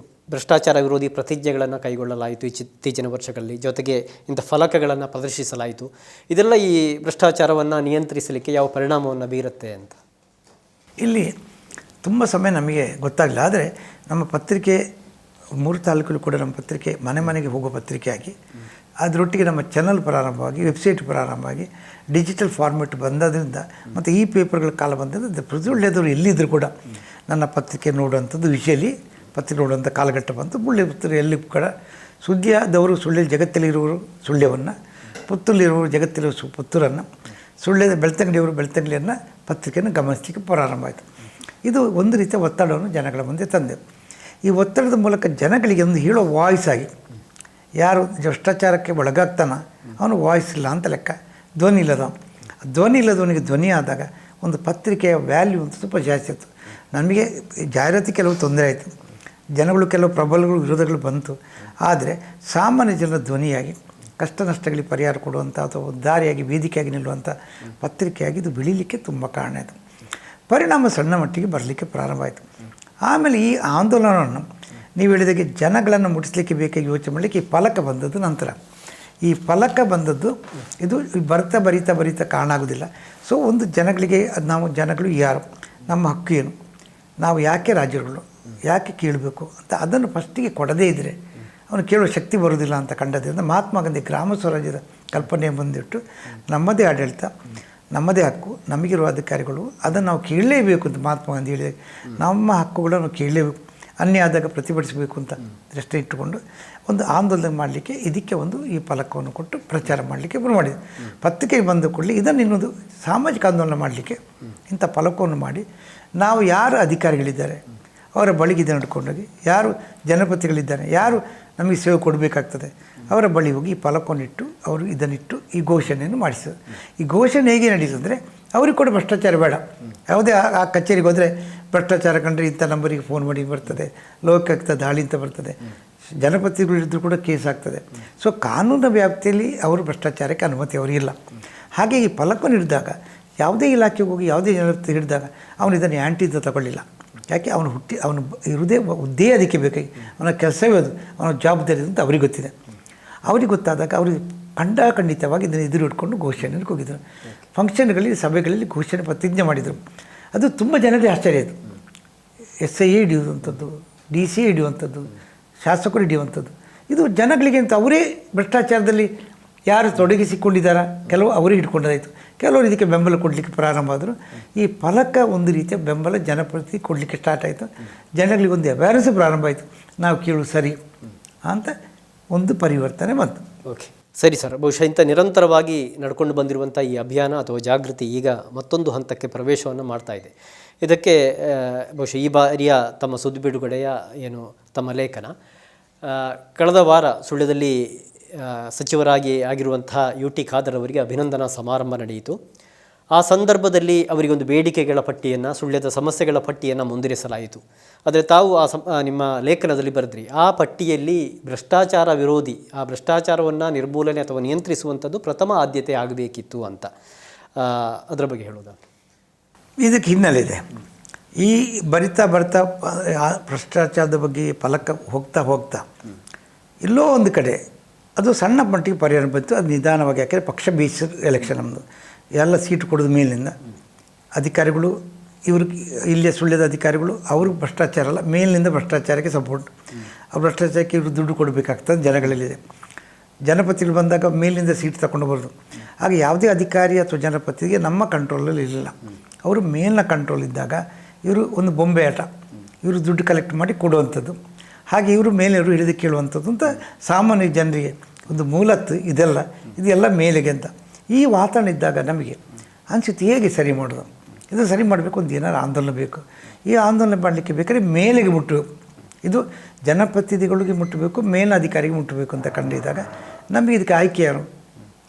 ಭ್ರಷ್ಟಾಚಾರ ವಿರೋಧಿ ಪ್ರತಿಜ್ಞೆಗಳನ್ನು ಕೈಗೊಳ್ಳಲಾಯಿತು ಇತ್ತೀಚಿನ ವರ್ಷಗಳಲ್ಲಿ, ಜೊತೆಗೆ ಇಂಥ ಫಲಕಗಳನ್ನು ಪ್ರದರ್ಶಿಸಲಾಯಿತು. ಇದೆಲ್ಲ ಈ ಭ್ರಷ್ಟಾಚಾರವನ್ನು ನಿಯಂತ್ರಿಸಲಿಕ್ಕೆ ಯಾವ ಪರಿಣಾಮವನ್ನು ಬೀರುತ್ತೆ ಅಂತ ಇಲ್ಲಿ ತುಂಬ ಸಮಯ ನಮಗೆ ಗೊತ್ತಾಗಲಿಲ್ಲ. ಆದರೆ ನಮ್ಮ ಪತ್ರಿಕೆ 3 ತಾಲೂಕಲ್ಲೂ ಕೂಡ ನಮ್ಮ ಪತ್ರಿಕೆ ಮನೆ ಮನೆಗೆ ಹೋಗೋ ಪತ್ರಿಕೆಯಾಗಿ, ಅದರೊಟ್ಟಿಗೆ ನಮ್ಮ ಚಾನಲ್ ಪ್ರಾರಂಭವಾಗಿ, ವೆಬ್ಸೈಟ್ ಪ್ರಾರಂಭವಾಗಿ, ಡಿಜಿಟಲ್ ಫಾರ್ಮೆಟ್ ಬಂದದ್ರಿಂದ ಮತ್ತು ಈ ಪೇಪರ್ಗಳ ಕಾಲ ಬಂದದ್ದು ಪ್ರತಿಯೊಳ್ಳೆದವರು ಎಲ್ಲಿದ್ದರೂ ಕೂಡ ನನ್ನ ಪತ್ರಿಕೆ ನೋಡುವಂಥದ್ದು, ವಿಷಯಲ್ಲಿ ಪತ್ರಿಕೆ ನೋಡುವಂಥ ಕಾಲಘಟ್ಟ ಬಂತು. ಒಳ್ಳೆ ಪುತ್ತೂರು ಎಲ್ಲಿ ಕೂಡ ಸುದ್ದಿಯಾದವರು ಸುಳ್ಯ ಜಗತ್ತಲ್ಲಿರುವವರು ಸುಳ್ಯವನ್ನು, ಪುತ್ತೂರಲ್ಲಿರುವವರು ಜಗತ್ತಲ್ಲಿರುವ ಪುತ್ತೂರನ್ನು, ಸುಳ್ಯದ ಬೆಳ್ತಂಗಡಿಯವರು ಬೆಳ್ತಂಗಡಿಯನ್ನು ಪತ್ರಿಕೆಯನ್ನು ಗಮನಿಸಲಿಕ್ಕೆ ಪ್ರಾರಂಭ ಆಯಿತು. ಇದು ಒಂದು ರೀತಿಯ ಒತ್ತಡವನ್ನು ಜನಗಳ ಮುಂದೆ ತಂದೆವು. ಈ ಒತ್ತಡದ ಮೂಲಕ ಜನಗಳಿಗೆ ಒಂದು ಹೇಳೋ ವಾಯ್ಸ್ ಆಗಿ, ಯಾರು ಭ್ರಷ್ಟಾಚಾರಕ್ಕೆ ಒಳಗಾಗ್ತಾನ ಅವನು ವಾಯ್ಸ್ ಇಲ್ಲ ಅಂತ ಲೆಕ್ಕ, ಧ್ವನಿ ಇಲ್ಲದವನಿಗೆ ಧ್ವನಿ ಆದಾಗ ಒಂದು ಪತ್ರಿಕೆಯ ವ್ಯಾಲ್ಯೂ ಅಂತ ಸ್ವಲ್ಪ ಜಾಸ್ತಿ ಆಯಿತು. ನಮಗೆ ಜಾಹೀರಾತಿ ಕೆಲವು ತೊಂದರೆ ಆಯಿತು, ಜನಗಳು ಕೆಲವು ಪ್ರಬಲಗಳು ವಿರೋಧಗಳು ಬಂತು. ಆದರೆ ಸಾಮಾನ್ಯ ಜನರ ಧ್ವನಿಯಾಗಿ ಕಷ್ಟ ನಷ್ಟಗಳಿಗೆ ಪರಿಹಾರ ಕೊಡುವಂಥ ಅಥವಾ ಉದ್ಧಾರಿಯಾಗಿ ವೇದಿಕೆಯಾಗಿ ನಿಲ್ಲುವಂಥ ಪತ್ರಿಕೆಯಾಗಿ ಇದು ಬೆಳೀಲಿಕ್ಕೆ ತುಂಬ ಕಾರಣ ಆಯಿತು. ಪರಿಣಾಮ ಸಣ್ಣ ಮಟ್ಟಿಗೆ ಬರಲಿಕ್ಕೆ ಪ್ರಾರಂಭ ಆಯಿತು. ಆಮೇಲೆ ಈ ಆಂದೋಲನವನ್ನು ನೀವು ಹೇಳಿದಾಗೆ ಜನಗಳನ್ನು ಮುಟ್ಟಿಸ್ಲಿಕ್ಕೆ ಬೇಕಾಗಿ ಯೋಚನೆ ಮಾಡಲಿಕ್ಕೆ ಈ ಫಲಕ ಬಂದದ್ದು ನಂತರ. ಈ ಫಲಕ ಬಂದದ್ದು ಇದು ಬರಿತಾ ಕಾರಣ ಆಗೋದಿಲ್ಲ. ಸೊ ಒಂದು ಜನಗಳಿಗೆ ನಾವು ಜನಗಳು ಯಾರು, ನಮ್ಮ ಹಕ್ಕು ಏನು, ನಾವು ಯಾಕೆ ರಾಜ್ಯಗಳು, ಯಾಕೆ ಕೇಳಬೇಕು ಅಂತ ಅದನ್ನು ಫಸ್ಟಿಗೆ ಕೊಡದೇ ಇದ್ದರೆ ಅವನು ಕೇಳುವ ಶಕ್ತಿ ಬರೋದಿಲ್ಲ ಅಂತ ಕಂಡದ್ರಿಂದ ಮಹಾತ್ಮ ಗಾಂಧಿ ಗ್ರಾಮ ಸ್ವರಾಜ್ಯದ ಕಲ್ಪನೆ ಬಂದಿಟ್ಟು ನಮ್ಮದೇ ಆಡಳಿತ, ನಮ್ಮದೇ ಹಕ್ಕು, ನಮಗಿರುವ ಅಧಿಕಾರಿಗಳು ಅದನ್ನು ನಾವು ಕೇಳಲೇಬೇಕು ಅಂತ ಮಹಾತ್ಮ ಗಾಂಧಿ ಹೇಳಿದಾಗ ನಮ್ಮ ಹಕ್ಕುಗಳನ್ನು ಕೇಳಲೇಬೇಕು, ಅನ್ಯ ಆದಾಗ ಪ್ರತಿಭಟಿಸಬೇಕು ಅಂತ ದೃಷ್ಟಿ ಇಟ್ಟುಕೊಂಡು ಒಂದು ಆಂದೋಲನ ಮಾಡಲಿಕ್ಕೆ ಇದಕ್ಕೆ ಒಂದು ಈ ಫಲಕವನ್ನು ಕೊಟ್ಟು ಪ್ರಚಾರ ಮಾಡಲಿಕ್ಕೆ ಮಾಡಿದೆ. ಪತ್ರಿಕೆಗೆ ಬಂದ ಕೂಡಲೇ ಇದನ್ನು ಇನ್ನೊಂದು ಸಾಮಾಜಿಕ ಆಂದೋಲನ ಮಾಡಲಿಕ್ಕೆ ಇಂಥ ಫಲಕವನ್ನು ಮಾಡಿ ನಾವು ಯಾರು ಅಧಿಕಾರಿಗಳಿದ್ದಾರೆ ಅವರ ಬಳಿಗೆ ಇದನ್ನು ಹಿಡ್ಕೊಂಡೋಗಿ, ಯಾರು ಜನಪ್ರತಿಗಳಿದ್ದಾರೆ, ಯಾರು ನಮಗೆ ಸೇವೆ ಕೊಡಬೇಕಾಗ್ತದೆ ಅವರ ಬಳಿ ಹೋಗಿ ಈ ಫಲಕವನ್ನಿಟ್ಟು ಅವರು ಇದನ್ನಿಟ್ಟು ಈ ಘೋಷಣೆಯನ್ನು ಮಾಡಿಸೋದು. ಈ ಘೋಷಣೆ ಹೇಗೆ ನಡೀತಂದರೆ ಅವ್ರಿಗೆ ಕೂಡ ಭ್ರಷ್ಟಾಚಾರ ಬೇಡ. ಯಾವುದೇ ಆ ಕಚೇರಿಗೆ ಹೋದರೆ ಭ್ರಷ್ಟಾಚಾರ ಕಂಡ್ರೆ ಇಂಥ ನಂಬರಿಗೆ ಫೋನ್ ಮಾಡಿ ಬರ್ತದೆ, ಲೋಕಾಯುಕ್ತ ದಾಳಿ ಅಂತ ಬರ್ತದೆ, ಜನಪ್ರತಿನಿಧಿಗಳಿದ್ದರೂ ಕೂಡ ಕೇಸ್ ಆಗ್ತದೆ. ಸೊ ಕಾನೂನಿನ ವ್ಯಾಪ್ತಿಯಲ್ಲಿ ಅವರು ಭ್ರಷ್ಟಾಚಾರಕ್ಕೆ ಅನುಮತಿ ಅವರಿಗಿಲ್ಲ. ಹಾಗೆ ಈ ಫಲಕವನ್ನು ಹಿಡಿದಾಗ ಯಾವುದೇ ಇಲಾಖೆಗೆ ಹೋಗಿ ಯಾವುದೇ ಜನರ ಹಿಡಿದಾಗ ಅವನು ಇದನ್ನು ಆ್ಯಂಟಿ ಅಂತ ತಗೊಳ್ಳಿಲ್ಲ. ಯಾಕೆ ಅವನು ಇರುವುದೇ ಉದ್ದೇ ಅದಕ್ಕೆ ಬೇಕಾಗಿ, ಅವನ ಕೆಲಸವೇ ಅದು, ಅವನ ಜವಾಬ್ದಾರಿ ಅಂತ ಅವ್ರಿಗೆ ಗೊತ್ತಿದೆ. ಅವ್ರಿಗೆ ಗೊತ್ತಾದಾಗ ಅವ್ರಿಗೆ ಖಂಡಿತವಾಗಿ ಇದನ್ನು ಎದುರು ಇಟ್ಕೊಂಡು ಘೋಷಣೆಗೆ ಹೋಗಿದ್ದರು. ಫಂಕ್ಷನ್ಗಳಲ್ಲಿ, ಸಭೆಗಳಲ್ಲಿ ಘೋಷಣೆ ಪ್ರತಿಜ್ಞೆ ಮಾಡಿದರು. ಅದು ತುಂಬ ಜನರಿಗೆ ಆಶ್ಚರ್ಯ ಆಯಿತು. SIA ಹಿಡಿಯುವಂಥದ್ದು, DCA ಹಿಡಿಯುವಂಥದ್ದು, ಶಾಸಕರು ಹಿಡಿಯುವಂಥದ್ದು, ಇದು ಜನಗಳಿಗೆ ಅಂತ ಅವರೇ ಭ್ರಷ್ಟಾಚಾರದಲ್ಲಿ ಯಾರು ತೊಡಗಿಸಿಕೊಂಡಿದ್ದಾರ ಕೆಲವು ಅವರೇ ಹಿಡ್ಕೊಂಡಾಯಿತು. ಕೆಲವರು ಇದಕ್ಕೆ ಬೆಂಬಲ ಕೊಡಲಿಕ್ಕೆ ಪ್ರಾರಂಭ ಆದರು. ಈ ಫಲಕ ಒಂದು ರೀತಿಯ ಬೆಂಬಲ ಜನಪ್ರತಿ ಕೊಡಲಿಕ್ಕೆ ಸ್ಟಾರ್ಟ್ ಆಯಿತು. ಜನಗಳಿಗೆ ಒಂದು ಅವೇರ್ನೆಸ್ ಪ್ರಾರಂಭ ಆಯಿತು, ನಾವು ಕೇಳು ಸರಿ ಅಂತ ಒಂದು ಪರಿವರ್ತನೆ ಬಂತು. ಓಕೆ, ಸರಿ ಸರ್. ಬಹುಶಃ ಇಂಥ ನಿರಂತರವಾಗಿ ನಡ್ಕೊಂಡು ಬಂದಿರುವಂಥ ಈ ಅಭಿಯಾನ ಅಥವಾ ಜಾಗೃತಿ ಈಗ ಮತ್ತೊಂದು ಹಂತಕ್ಕೆ ಪ್ರವೇಶವನ್ನು ಮಾಡ್ತಾ ಇದೆ. ಇದಕ್ಕೆ ಬಹುಶಃ ಈ ಬಾರಿಯ ತಮ್ಮ ಸುದ್ದಿ ಬಿಡುಗಡೆಯ ಏನು ತಮ್ಮ ಲೇಖನ, ಕಳೆದ ವಾರ ಸುಳ್ಯದಲ್ಲಿ ಸಚಿವರಾಗಿ ಆಗಿರುವಂತಹ UT ಖಾದರ್ ಅವರಿಗೆ ಅಭಿನಂದನಾ ಸಮಾರಂಭ ನಡೆಯಿತು. ಆ ಸಂದರ್ಭದಲ್ಲಿ ಅವರಿಗೊಂದು ಬೇಡಿಕೆಗಳ ಪಟ್ಟಿಯನ್ನು, ಸುಳ್ಯದ ಸಮಸ್ಯೆಗಳ ಪಟ್ಟಿಯನ್ನು ಮುಂದಿರಿಸಲಾಯಿತು. ಆದರೆ ತಾವು ನಿಮ್ಮ ಲೇಖನದಲ್ಲಿ ಬರೆದ್ರಿ, ಆ ಪಟ್ಟಿಯಲ್ಲಿ ಭ್ರಷ್ಟಾಚಾರ ವಿರೋಧಿ, ಆ ಭ್ರಷ್ಟಾಚಾರವನ್ನು ನಿರ್ಮೂಲನೆ ಅಥವಾ ನಿಯಂತ್ರಿಸುವಂಥದ್ದು ಪ್ರಥಮ ಆದ್ಯತೆ ಆಗಬೇಕಿತ್ತು ಅಂತ. ಅದರ ಬಗ್ಗೆ ಹೇಳೋದಾ? ಇದಕ್ಕೆ ಹಿನ್ನೆಲೆ ಇದೆ. ಈ ಬರ್ತಾ ಭ್ರಷ್ಟಾಚಾರದ ಬಗ್ಗೆ ಫಲಕ ಹೋಗ್ತಾ ಎಲ್ಲೋ ಒಂದು ಕಡೆ ಅದು ಸಣ್ಣ ಮಟ್ಟಿಗೆ ಪರಿಹಾರ ಬಂತು. ಅದು ನಿಧಾನವಾಗಿ, ಯಾಕೆಂದರೆ ಪಕ್ಷ ಬೇಸಿಸ್ ಎಲೆಕ್ಷನ್ ನಮ್ಮದು, ಎಲ್ಲ ಸೀಟು ಕೊಡೋದು ಮೇಲಿನಿಂದ ಅಧಿಕಾರಿಗಳು, ಇವರು ಇಲ್ಲಿಯ ಸುಳ್ಯದ ಅಧಿಕಾರಿಗಳು ಅವರು ಭ್ರಷ್ಟಾಚಾರ ಅಲ್ಲ, ಮೇಲಿನಿಂದ ಭ್ರಷ್ಟಾಚಾರಕ್ಕೆ ಸಪೋರ್ಟ್. ಆ ಭ್ರಷ್ಟಾಚಾರಕ್ಕೆ ಇವರು ದುಡ್ಡು ಕೊಡಬೇಕಾಗ್ತದೆ ಜನಗಳಲ್ಲಿದೆ. ಜನಪ್ರತಿನಿಧಿಗಳು ಬಂದಾಗ ಮೇಲಿನಿಂದ ಸೀಟ್ ತಗೊಂಡು ಬರೋದು. ಆಗ ಯಾವುದೇ ಅಧಿಕಾರಿ ಅಥವಾ ಜನಪ್ರತಿನಿಧಿಗೆ ನಮ್ಮ ಕಂಟ್ರೋಲಲ್ಲಿ ಇರಲಿಲ್ಲ. ಅವರು ಮೇಲಿನ ಕಂಟ್ರೋಲ್ ಇದ್ದಾಗ ಇವರು ಒಂದು ಬೊಂಬೆ ಆಟ, ಇವರು ದುಡ್ಡು ಕಲೆಕ್ಟ್ ಮಾಡಿ ಕೊಡುವಂಥದ್ದು, ಹಾಗೆ ಇವರು ಮೇಲೆಯವರು ಹಿಡಿದು ಕೇಳುವಂಥದ್ದು ಅಂತ ಸಾಮಾನ್ಯ ಜನರಿಗೆ ಒಂದು ಮೂಲತ್ತು ಇದೆಲ್ಲ ಮೇಲೆಗೆ ಅಂತ. ಈ ವಾತಾವರಣ ಇದ್ದಾಗ ನಮಗೆ ಅನಿಸುತ್ತೆ ಹೇಗೆ ಸರಿ ಮಾಡೋದು, ಇದು ಸರಿ ಮಾಡಬೇಕು, ಒಂದು ಏನಾರು ಆಂದೋಲನ ಬೇಕು. ಈ ಆಂದೋಲನ ಮಾಡಲಿಕ್ಕೆ ಬೇಕಾದ್ರೆ ಮೇಲೆಗೆ ಮುಟ್ಟಬೇಕು, ಇದು ಜನಪ್ರತಿನಿಧಿಗಳಿಗೆ ಮುಟ್ಟಬೇಕು, ಮೇಲಧಿಕಾರಿಗೆ ಮುಟ್ಟಬೇಕು ಅಂತ ಕಂಡಿದ್ದಾಗ ನಮಗೆ ಇದಕ್ಕೆ ಆಯ್ಕೆ ಯಾರು?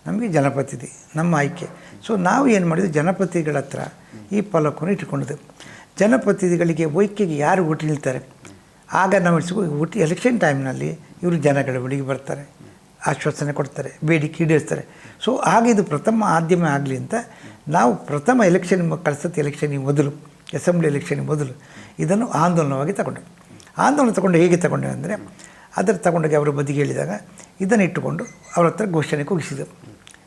ನಮಗೆ ಜನಪ್ರತಿನಿಧಿ, ನಮ್ಮ ಆಯ್ಕೆ. ಸೊ ನಾವು ಏನು ಮಾಡಿದ್ವಿ, ಜನಪ್ರತಿನಿಧಿಗಳ ಹತ್ರ ಈ ಫಲಕವನ್ನು ಇಟ್ಟುಕೊಂಡಿದ್ದೆವು. ಜನಪ್ರತಿನಿಧಿಗಳಿಗೆ ವೈಕ್ಯಗೆ ಯಾರು ಓಟ್ ನಿಲ್ತಾರೆ, ಆಗ ನಾವು ಓಟ್ ಎಲೆಕ್ಷನ್ ಟೈಮ್ನಲ್ಲಿ ಇವರು ಜನಗಳ ಬಳಿಗೆ ಬರ್ತಾರೆ, ಆಶ್ವಾಸನೆ ಕೊಡ್ತಾರೆ, ಬೇಡಿಕೆ ಈಡೇರಿಸ್ತಾರೆ. ಸೊ ಆಗ ಇದು ಪ್ರಥಮ ಆದ್ಯಮ ಆಗಲಿ ಅಂತ ನಾವು ಪ್ರಥಮ ಎಲೆಕ್ಷನ್ ಕಳಿಸತ್ತೆ ಎಲೆಕ್ಷನಿಗೆ ಮೊದಲು, ಅಸೆಂಬ್ಲಿ ಎಲೆಕ್ಷನಿಗೆ ಮೊದಲು ಇದನ್ನು ಆಂದೋಲನವಾಗಿ ತಗೊಂಡೆ. ಆಂದೋಲನ ತಗೊಂಡು ಹೇಗೆ ತಗೊಂಡೆ ಅಂದರೆ, ಅದರ ತಗೊಂಡೋಗಿ ಅವರ ಬದಿಗೆ ಹೇಳಿದಾಗ ಇದನ್ನು ಇಟ್ಟುಕೊಂಡು ಅವ್ರ ಹತ್ರ ಘೋಷಣೆ ಕೂಗಿಸಿದರು.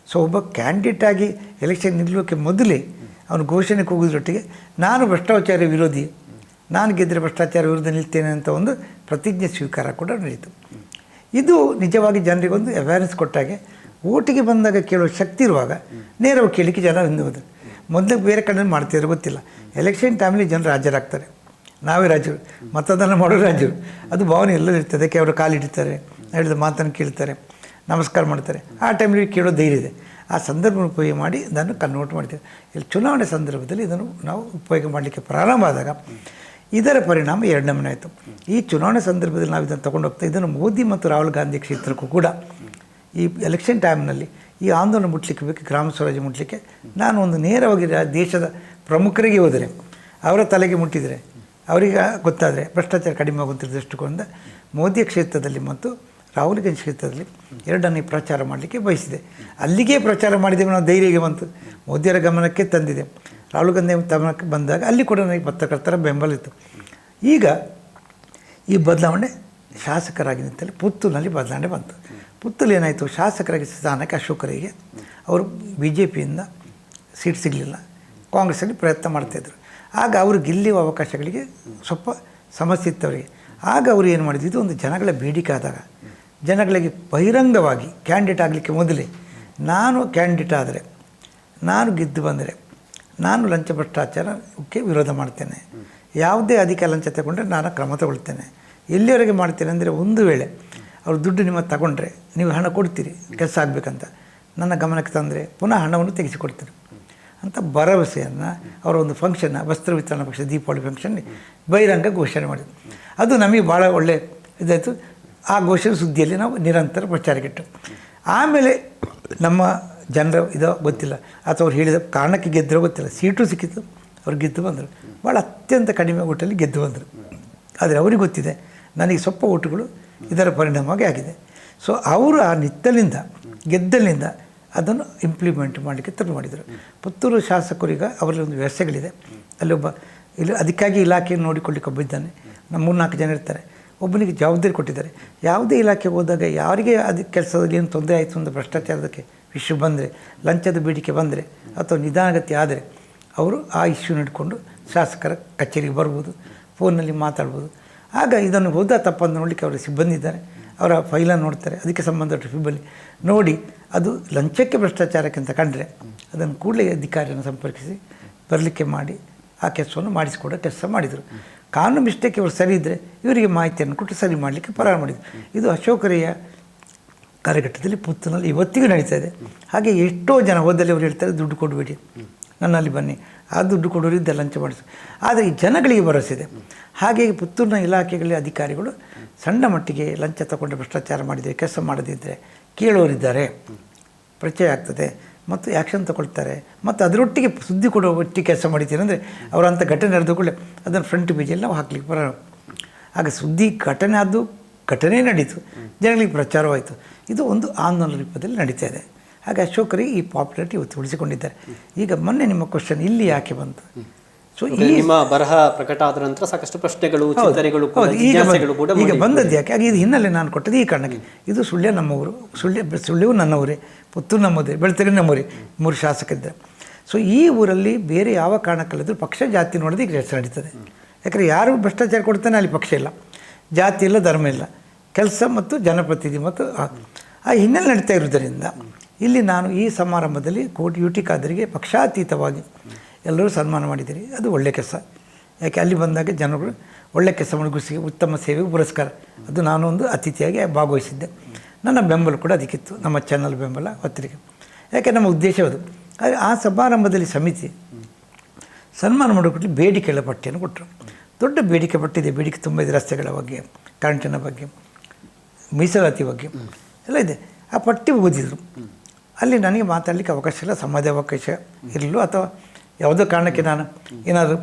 ಸೊ ಒಬ್ಬ ಕ್ಯಾಂಡಿಡೇಟಾಗಿ ಎಲೆಕ್ಷನ್ ನಿಲ್ಲೋಕ್ಕೆ ಮೊದಲೇ ಅವನು ಘೋಷಣೆ ಕೂಗಿದ್ರೊಟ್ಟಿಗೆ ನಾನು ಭ್ರಷ್ಟಾಚಾರ ವಿರೋಧಿ, ನಾನು ಗೆದ್ದರೆ ಭ್ರಷ್ಟಾಚಾರ ವಿರುದ್ಧ ನಿಲ್ತೇನೆ ಅಂತ ಒಂದು ಪ್ರತಿಜ್ಞೆ ಸ್ವೀಕಾರ ಕೂಡ ನಡೆಯಿತು. ಇದು ನಿಜವಾಗಿ ಜನರಿಗೊಂದು ಅವೇರ್ನೆಸ್ ಕೊಟ್ಟಾಗೆ, ಓಟಿಗೆ ಬಂದಾಗ ಕೇಳೋ ಶಕ್ತಿ ಇರುವಾಗ ನೇರವಾಗಿ ಕೇಳಲಿಕ್ಕೆ ಜನ ಹೊಂದುವುದು. ಮೊದಲು ಬೇರೆ ಕಡೆ ಮಾಡ್ತಿದ್ರು ಗೊತ್ತಿಲ್ಲ. ಎಲೆಕ್ಷನ್ ಟೈಮಲ್ಲಿ ಜನರು ಹಾಜರಾಗ್ತಾರೆ, ನಾವೇ ರಾಜರು, ಮತದಾನ ಮಾಡೋ ರಾಜರು. ಅದು ಭಾವನೆ ಎಲ್ಲರೂ ಇರ್ತದೆ. ಅದಕ್ಕೆ ಅವರು ಕಾಲಿಡ್ತಾರೆ, ಹೇಳಿದ ಮಾತನ್ನು ಕೇಳ್ತಾರೆ, ನಮಸ್ಕಾರ ಮಾಡ್ತಾರೆ. ಆ ಟೈಮಲ್ಲಿ ಕೇಳೋ ಧೈರ್ಯ ಇದೆ. ಆ ಸಂದರ್ಭ ಉಪಯೋಗ ಮಾಡಿ ಇದನ್ನು ಕನ್ವರ್ಟ್ ಮಾಡ್ತೀವಿ. ಇಲ್ಲಿ ಚುನಾವಣೆ ಸಂದರ್ಭದಲ್ಲಿ ಇದನ್ನು ನಾವು ಉಪಯೋಗ ಮಾಡಲಿಕ್ಕೆ ಪ್ರಾರಂಭ ಆದಾಗ ಇದರ ಪರಿಣಾಮ ಎರಡು ನಮೂನೆ ಆಯಿತು. ಈ ಚುನಾವಣೆ ಸಂದರ್ಭದಲ್ಲಿ ನಾವು ಇದನ್ನು ತೊಗೊಂಡು ಹೋಗ್ತಾ ಇದನ್ನು ಮೋದಿ ಮತ್ತು ರಾಹುಲ್ ಗಾಂಧಿ ಕ್ಷೇತ್ರಕ್ಕೂ ಕೂಡ ಈ ಎಲೆಕ್ಷನ್ ಟೈಮ್ನಲ್ಲಿ ಈ ಆಂದೋಲನ ಮುಟ್ಲಿಕ್ಕೆ ಬೇಕು, ಗ್ರಾಮ ಸ್ವರಾಜ್ಯ ಮುಟ್ಲಿಕ್ಕೆ ನಾನು ಒಂದು ನೇರವಾಗಿ ದೇಶದ ಪ್ರಮುಖರಿಗೆ ಹೋದರೆ, ಅವರ ತಲೆಗೆ ಮುಟ್ಟಿದರೆ, ಅವರಿಗೆ ಗೊತ್ತಾದರೆ ಭ್ರಷ್ಟಾಚಾರ ಕಡಿಮೆ ಆಗುವಂಥ ದೃಷ್ಟಿಕೋನದಿಂದ ಮೋದಿಯ ಕ್ಷೇತ್ರದಲ್ಲಿ ಮತ್ತು ರಾಹುಲ್ ಗಾಂಧಿ ಕ್ಷೇತ್ರದಲ್ಲಿ ಎರಡನ್ನೇ ಪ್ರಚಾರ ಮಾಡಲಿಕ್ಕೆ ಬಯಸಿದೆ. ಅಲ್ಲಿಗೆ ಪ್ರಚಾರ ಮಾಡಿದ್ದೇವೆ ನಾವು, ಧೈರ್ಯಗೆ ಬಂತು, ಮೋದಿಯವರ ಗಮನಕ್ಕೆ ತಂದಿದೆ. ರಾಹುಲ್ ಗಾಂಧಿ ಗಮನಕ್ಕೆ ಬಂದಾಗ ಅಲ್ಲಿ ಕೂಡ ನನಗೆ ಪತ್ರಕರ್ತರ ಬೆಂಬಲ ಇತ್ತು. ಈಗ ಈ ಬದಲಾವಣೆ ಶಾಸಕರಾಗಿ ನಿಂತಲ್ಲಿ ಪುತ್ತೂರಿನಲ್ಲಿ ಬದಲಾವಣೆ ಬಂತು. ಪುತ್ತೂರಲ್ಲಿ ಏನಾಯಿತು, ಶಾಸಕರಾಗಿ ಸ್ಥಾನಕ್ಕೆ ಅಶೋಕರಿಗೆ ಅವರು BJPಯಿಂದ ಸೀಟ್ ಸಿಗಲಿಲ್ಲ, ಕಾಂಗ್ರೆಸ್ಸಲ್ಲಿ ಪ್ರಯತ್ನ ಮಾಡ್ತಾಯಿದ್ರು. ಆಗ ಅವರು ಗೆಲ್ಲುವ ಅವಕಾಶಗಳಿಗೆ ಸ್ವಲ್ಪ ಸಮಸ್ಯೆ ಇತ್ತು ಅವರಿಗೆ. ಆಗ ಅವರು ಏನು ಮಾಡಿದ್ರು, ಇದು ಒಂದು ಜನಗಳ ಬೇಡಿಕೆ ಆದಾಗ ಜನಗಳಿಗೆ ಬಹಿರಂಗವಾಗಿ ಕ್ಯಾಂಡಿಡೇಟ್ ಆಗಲಿಕ್ಕೆ ಮೊದಲೇ ನಾನು ಕ್ಯಾಂಡಿಡೇಟ್ ಆದರೆ, ನಾನು ಗೆದ್ದು ಬಂದರೆ ನಾನು ಲಂಚ ಭ್ರಷ್ಟಾಚಾರಕ್ಕೆ ವಿರೋಧ ಮಾಡ್ತೇನೆ, ಯಾವುದೇ ಅಧಿಕಾರ ಲಂಚ ತಗೊಂಡ್ರೆ ನಾನು ಕ್ರಮ ತಗೊಳ್ತೇನೆ, ಎಲ್ಲಿವರೆಗೆ ಮಾಡ್ತೇನೆ ಅಂದರೆ ಒಂದು ವೇಳೆ ಅವರು ದುಡ್ಡು ನಿಮ್ಮ ತಗೊಂಡ್ರೆ ನೀವು ಹಣ ಕೊಡ್ತೀರಿ ಕೆಲಸ ಆಗಬೇಕಂತ, ನನ್ನ ಗಮನಕ್ಕೆ ತಂದರೆ ಪುನಃ ಹಣವನ್ನು ತೆಗೆಸಿಕೊಡ್ತೀರಿ ಅಂತ ಭರವಸೆಯನ್ನು ಅವರ ಒಂದು ಫಂಕ್ಷನ್ನ, ವಸ್ತ್ರ ವಿತರಣಾ ಪಕ್ಷ ದೀಪಾವಳಿ ಫಂಕ್ಷನ್ ಬಹಿರಂಗ ಘೋಷಣೆ ಮಾಡಿದ್ರು. ಅದು ನಮಗೆ ಭಾಳ ಒಳ್ಳೆ ಇದಾಯಿತು. ಆ ಘೋಷಣೆ ಸುದ್ದಿಯಲ್ಲಿ ನಾವು ನಿರಂತರ ಪ್ರಚಾರಕ್ಕಿಟ್ಟು. ಆಮೇಲೆ ನಮ್ಮ ಜನರ ಇದೋ ಗೊತ್ತಿಲ್ಲ, ಅಥವಾ ಅವ್ರು ಹೇಳಿದ ಕಾರಣಕ್ಕೆ ಗೆದ್ದರೋ ಗೊತ್ತಿಲ್ಲ, ಸೀಟು ಸಿಕ್ಕಿತ್ತು, ಅವ್ರು ಗೆದ್ದು ಬಂದರು. ಭಾಳ ಅತ್ಯಂತ ಕಡಿಮೆ ಓಟಲ್ಲಿ ಗೆದ್ದು ಬಂದರು. ಆದರೆ ಅವ್ರಿಗೆ ಗೊತ್ತಿದೆ ನನಗೆ ಸ್ವಲ್ಪ ಓಟುಗಳು ಇದರ ಪರಿಣಾಮವಾಗಿ ಆಗಿದೆ. ಸೊ ಅವರು ಆ ನಿತ್ತಲಿಂದ ಗೆದ್ದಲಿಂದ ಅದನ್ನು ಇಂಪ್ಲಿಮೆಂಟ್ ಮಾಡಲಿಕ್ಕೆ ತರು ಮಾಡಿದರು. ಪುತ್ತೂರು ಶಾಸಕರಿಗೆ ಅವರಲ್ಲಿ ಒಂದು ವ್ಯವಸ್ಥೆಗಳಿದೆ. ಅಲ್ಲೊಬ್ಬ ಇಲ್ಲಿ ಅದಕ್ಕಾಗಿ ಇಲಾಖೆಯನ್ನು ನೋಡಿಕೊಳ್ಳಿಕ್ಕೆ ಒಬ್ಬ ಇದ್ದಾನೆ, ನಮ್ಮ 3-4 ಜನ ಇರ್ತಾರೆ. ಒಬ್ಬನಿಗೆ ಜವಾಬ್ದಾರಿ ಕೊಟ್ಟಿದ್ದಾರೆ. ಯಾವುದೇ ಇಲಾಖೆಗೆ ಹೋದಾಗ ಯಾರಿಗೆ ಅದಕ್ಕೆ ಕೆಲಸದಲ್ಲಿ ಏನು ತೊಂದರೆ ಆಯಿತು ಅಂತ ಭ್ರಷ್ಟಾಚಾರದಕ್ಕೆ ಇಶ್ಯೂ ಬಂದರೆ, ಲಂಚದ ಬೇಡಿಕೆ ಬಂದರೆ ಅಥವಾ ನಿಧಾನಗತಿ ಆದರೆ ಅವರು ಆ ಇಶ್ಯೂ ನಡ್ಕೊಂಡು ಶಾಸಕರ ಕಚೇರಿಗೆ ಬರ್ಬೋದು, ಫೋನ್ನಲ್ಲಿ ಮಾತಾಡ್ಬೋದು. ಆಗ ಇದನ್ನು ಹೋದ ತಪ್ಪನ್ನು ನೋಡಲಿಕ್ಕೆ ಅವರ ಸಿಬ್ಬಂದಿ ಇದ್ದಾರೆ, ಅವರ ಫೈಲನ್ನು ನೋಡ್ತಾರೆ, ಅದಕ್ಕೆ ಸಂಬಂಧಪಟ್ಟ ಸಿಬ್ಬಂದಿ ನೋಡಿ ಅದು ಲಂಚಕ್ಕೆ ಭ್ರಷ್ಟಾಚಾರಕ್ಕಿಂತ ಕಂಡರೆ ಅದನ್ನು ಕೂಡಲೇ ಅಧಿಕಾರಿಯನ್ನು ಸಂಪರ್ಕಿಸಿ ಬರಲಿಕ್ಕೆ ಮಾಡಿ ಆ ಕೆಲಸವನ್ನು ಮಾಡಿಸಿಕೊಡೋ ಕೆಲಸ ಮಾಡಿದರು. ಕಾನೂನು ಮಿಸ್ಟೇಕ್ ಇವರು ಸರಿ ಇದ್ದರೆ ಇವರಿಗೆ ಮಾಹಿತಿಯನ್ನು ಕೊಟ್ಟು ಸರಿ ಮಾಡಲಿಕ್ಕೆ ಪ್ರಾರಂಭ ಮಾಡಿದರು. ಇದು ಅಶೋಕರಯ್ಯ ಕಾರ್ಯಘಟ್ಟದಲ್ಲಿ ಪುತ್ತೂರಿನಲ್ಲಿ ಇವತ್ತಿಗೂ ನಡೀತಾ ಇದೆ. ಹಾಗೆ ಎಷ್ಟೋ ಜನ ಹೋದಲ್ಲಿ ಅವರು ಹೇಳ್ತಾರೆ ದುಡ್ಡು ಕೊಡಬೇಡಿ, ನನ್ನಲ್ಲಿ ಬನ್ನಿ, ಆ ದುಡ್ಡು ಕೊಡೋರಿದ್ದ ಲಂಚ ಮಾಡಿಸಿ. ಆದರೆ ಈ ಜನಗಳಿಗೆ ಭರವಸೆ ಇದೆ. ಹಾಗೆ ಪುತ್ತೂರಿನ ಇಲಾಖೆಗಳ ಅಧಿಕಾರಿಗಳು ಸಣ್ಣ ಮಟ್ಟಿಗೆ ಲಂಚ ತಗೊಂಡು ಭ್ರಷ್ಟಾಚಾರ ಮಾಡಿದರೆ, ಕೆಲಸ ಮಾಡದಿದ್ದರೆ ಕೇಳೋರಿದ್ದಾರೆ, ಪರಿಚಯ ಆಗ್ತದೆ, ಮತ್ತು ಆ್ಯಕ್ಷನ್ ತಗೊಳ್ತಾರೆ ಮತ್ತು ಅದರೊಟ್ಟಿಗೆ ಸುದ್ದಿ ಕೊಡೋ ಒಟ್ಟಿಗೆ ಕೆಲಸ ಮಾಡಿದ್ದೀರಿ ಅಂದರೆ ಅವರಂಥ ಘಟನೆ ನಡೆದ ಕೂಡಲೇ ಅದನ್ನು ಫ್ರಂಟ್ ಪೇಜಲ್ಲಿ ನಾವು ಹಾಕ್ಲಿಕ್ಕೆ ಬರೋಣ. ಆಗ ಸುದ್ದಿ ಘಟನೆ ಆದ್ದು ಘಟನೆ ನಡೀತು, ಜನಗಳಿಗೆ ಪ್ರಚಾರವಾಯಿತು. ಇದು ಒಂದು ಆಂದೋಲನ ರೂಪದಲ್ಲಿ ನಡೀತಾ ಇದೆ. ಹಾಗೆ ಅಶೋಕರಿಗೆ ಈ ಪಾಪ್ಯುಲಾರಿಟಿ ಇವತ್ತು ಉಳಿಸಿಕೊಂಡಿದ್ದಾರೆ. ಈಗ ಮೊನ್ನೆ ನಿಮ್ಮ ಕ್ವಶನ್ ಇಲ್ಲಿ ಯಾಕೆ ಬಂತು? ಸೊ ನಿಮ್ಮ ಬರಹ ಪ್ರಕಟ ಆದ ನಂತರ ಸಾಕಷ್ಟು ಪ್ರಶ್ನೆಗಳು, ಚಿಂತನೆಗಳು, ಈಗ ಬಂದದ್ದು ಯಾಕೆ? ಆಗ ಇದು ಹಿನ್ನೆಲೆ ನಾನು ಕೊಟ್ಟದ್ದು ಈ ಕಾರಣಕ್ಕೆ. ಇದು ಸುಳ್ಯ ನಮ್ಮವರು, ಸುಳ್ಯವು ನನ್ನವರೇ, ಪುತ್ತೂರು ನಮ್ಮದೇ, ಬೆಳ್ತಂಗಡಿ ನಮ್ಮವರೇ, 3 ಶಾಸಕರಿದ್ದಾರೆ. ಸೊ ಈ ಊರಲ್ಲಿ ಬೇರೆ ಯಾವ ಕಾರಣಕ್ಕಲ್ಲದರೂ ಪಕ್ಷ ಜಾತಿ ನೋಡೋದು ಈಗ ಕೆಲಸ ನಡೀತದೆ. ಯಾಕಂದರೆ ಯಾರು ಭ್ರಷ್ಟಾಚಾರ ಕೊಡ್ತಾನೆ ಅಲ್ಲಿ ಪಕ್ಷ ಇಲ್ಲ, ಜಾತಿ ಇಲ್ಲ, ಧರ್ಮ ಇಲ್ಲ, ಕೆಲಸ ಮತ್ತು ಜನಪ್ರತಿನಿಧಿ ಮತ್ತು ಆ ಹಿನ್ನೆಲೆ ನಡೀತಾ ಇರೋದರಿಂದ ಇಲ್ಲಿ ನಾನು ಈ ಸಮಾರಂಭದಲ್ಲಿ UT ಖಾದರಿಗೆ ಪಕ್ಷಾತೀತವಾಗಿ ಎಲ್ಲರೂ ಸನ್ಮಾನ ಮಾಡಿದ್ದೀರಿ. ಅದು ಒಳ್ಳೆಯ ಕೆಲಸ. ಯಾಕೆ ಅಲ್ಲಿ ಬಂದಾಗ ಜನಗಳು ಒಳ್ಳೆಯ ಕೆಲಸ ಮುಗಿಸಿ ಉತ್ತಮ ಸೇವೆಗೆ ಪುರಸ್ಕಾರ, ಅದು ನಾನು ಒಂದು ಅತಿಥಿಯಾಗಿ ಭಾಗವಹಿಸಿದ್ದೆ. ನನ್ನ ಬೆಂಬಲ ಕೂಡ ಅದಕ್ಕಿತ್ತು, ನಮ್ಮ ಚಾನಲ್ ಬೆಂಬಲ, ಪತ್ರಿಕೆ. ಯಾಕೆ ನಮ್ಮ ಉದ್ದೇಶ ಅದು. ಆ ಸಮಾರಂಭದಲ್ಲಿ ಸಮಿತಿ ಸನ್ಮಾನ ಮಾಡೋಕ್ಕೆ ಬೇಡಿಕೆಗಳ ಪಟ್ಟಿಯನ್ನು ಕೊಟ್ಟರು. ದೊಡ್ಡ ಬೇಡಿಕೆ ಪಟ್ಟಿದೆ, ಬೇಡಿಕೆ ತುಂಬ ಇದೆ. ರಸ್ತೆಗಳ ಬಗ್ಗೆ, ಕರೆಂಟಿನ ಬಗ್ಗೆ, ಮೀಸಲಾತಿ ಬಗ್ಗೆ ಎಲ್ಲ ಇದೆ. ಆ ಪಟ್ಟಿ ಓದಿದರು. ಅಲ್ಲಿ ನನಗೆ ಮಾತಾಡಲಿಕ್ಕೆ ಅವಕಾಶ ಇಲ್ಲ, ಸಮಾಜ ಅವಕಾಶ ಇರಲು ಅಥವಾ ಯಾವುದೋ ಕಾರಣಕ್ಕೆ ನಾನು ಏನಾದರೂ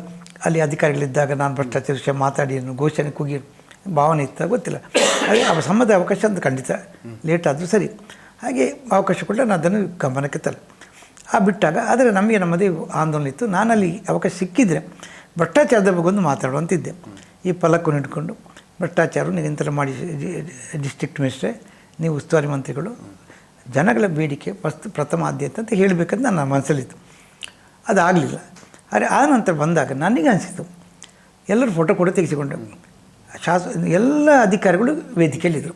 ಅಲ್ಲಿ ಅಧಿಕಾರಿಗಳಿದ್ದಾಗ ನಾನು ಭ್ರಷ್ಟಾಚಾರ ವಿಷಯ ಮಾತಾಡಿ ಘೋಷಣೆ ಕೂಗಿ ಭಾವನೆ ಇತ್ತ ಗೊತ್ತಿಲ್ಲ. ಹಾಗೆ ಆ ಸಮಾಜ ಅವಕಾಶ ಅಂತ ಖಂಡಿತ ಲೇಟ್ ಆದರೂ ಸರಿ. ಹಾಗೆ ಅವಕಾಶ ಕೊಟ್ಟರೆ ನಾನು ಅದನ್ನು ಗಮನಕ್ಕೆ ಬಿಟ್ಟಾಗ ಆದರೆ ನಮಗೆ ನಮ್ಮದೇ ಆಂದೋಲನ ಇತ್ತು. ನಾನಲ್ಲಿ ಅವಕಾಶ ಸಿಕ್ಕಿದರೆ ಭ್ರಷ್ಟಾಚಾರದ ಬಗ್ಗೆ ಒಂದು ಮಾತಾಡುವಂತಿದ್ದೆ. ಈ ಫಲಕವನ್ನು ಇಟ್ಕೊಂಡು ಭ್ರಷ್ಟಾಚಾರ ನಿರಂತರ ಮಾಡಿ ಡಿಸ್ಟ್ರಿಕ್ಟ್ ಮಿನಿಸ್ಟ್ರೇ, ನೀವು ಉಸ್ತುವಾರಿ ಮಂತ್ರಿಗಳು, ಜನಗಳ ಬೇಡಿಕೆ ಪ್ರಥಮ ಆದ್ಯತೆ ಅಂತ ಹೇಳಬೇಕಂತ ನನ್ನ ಮನಸ್ಸಲ್ಲಿತ್ತು. ಅದಾಗಲಿಲ್ಲ. ಆದರೆ ಆ ನಂತರ ಬಂದಾಗ ನನಗೆ ಅನಿಸಿತು, ಎಲ್ಲರೂ ಫೋಟೋ ಕೂಡ ತೆಗೆಸಿಕೊಂಡು ಎಲ್ಲ ಅಧಿಕಾರಿಗಳು ವೇದಿಕೆಯಲ್ಲಿದ್ದರು.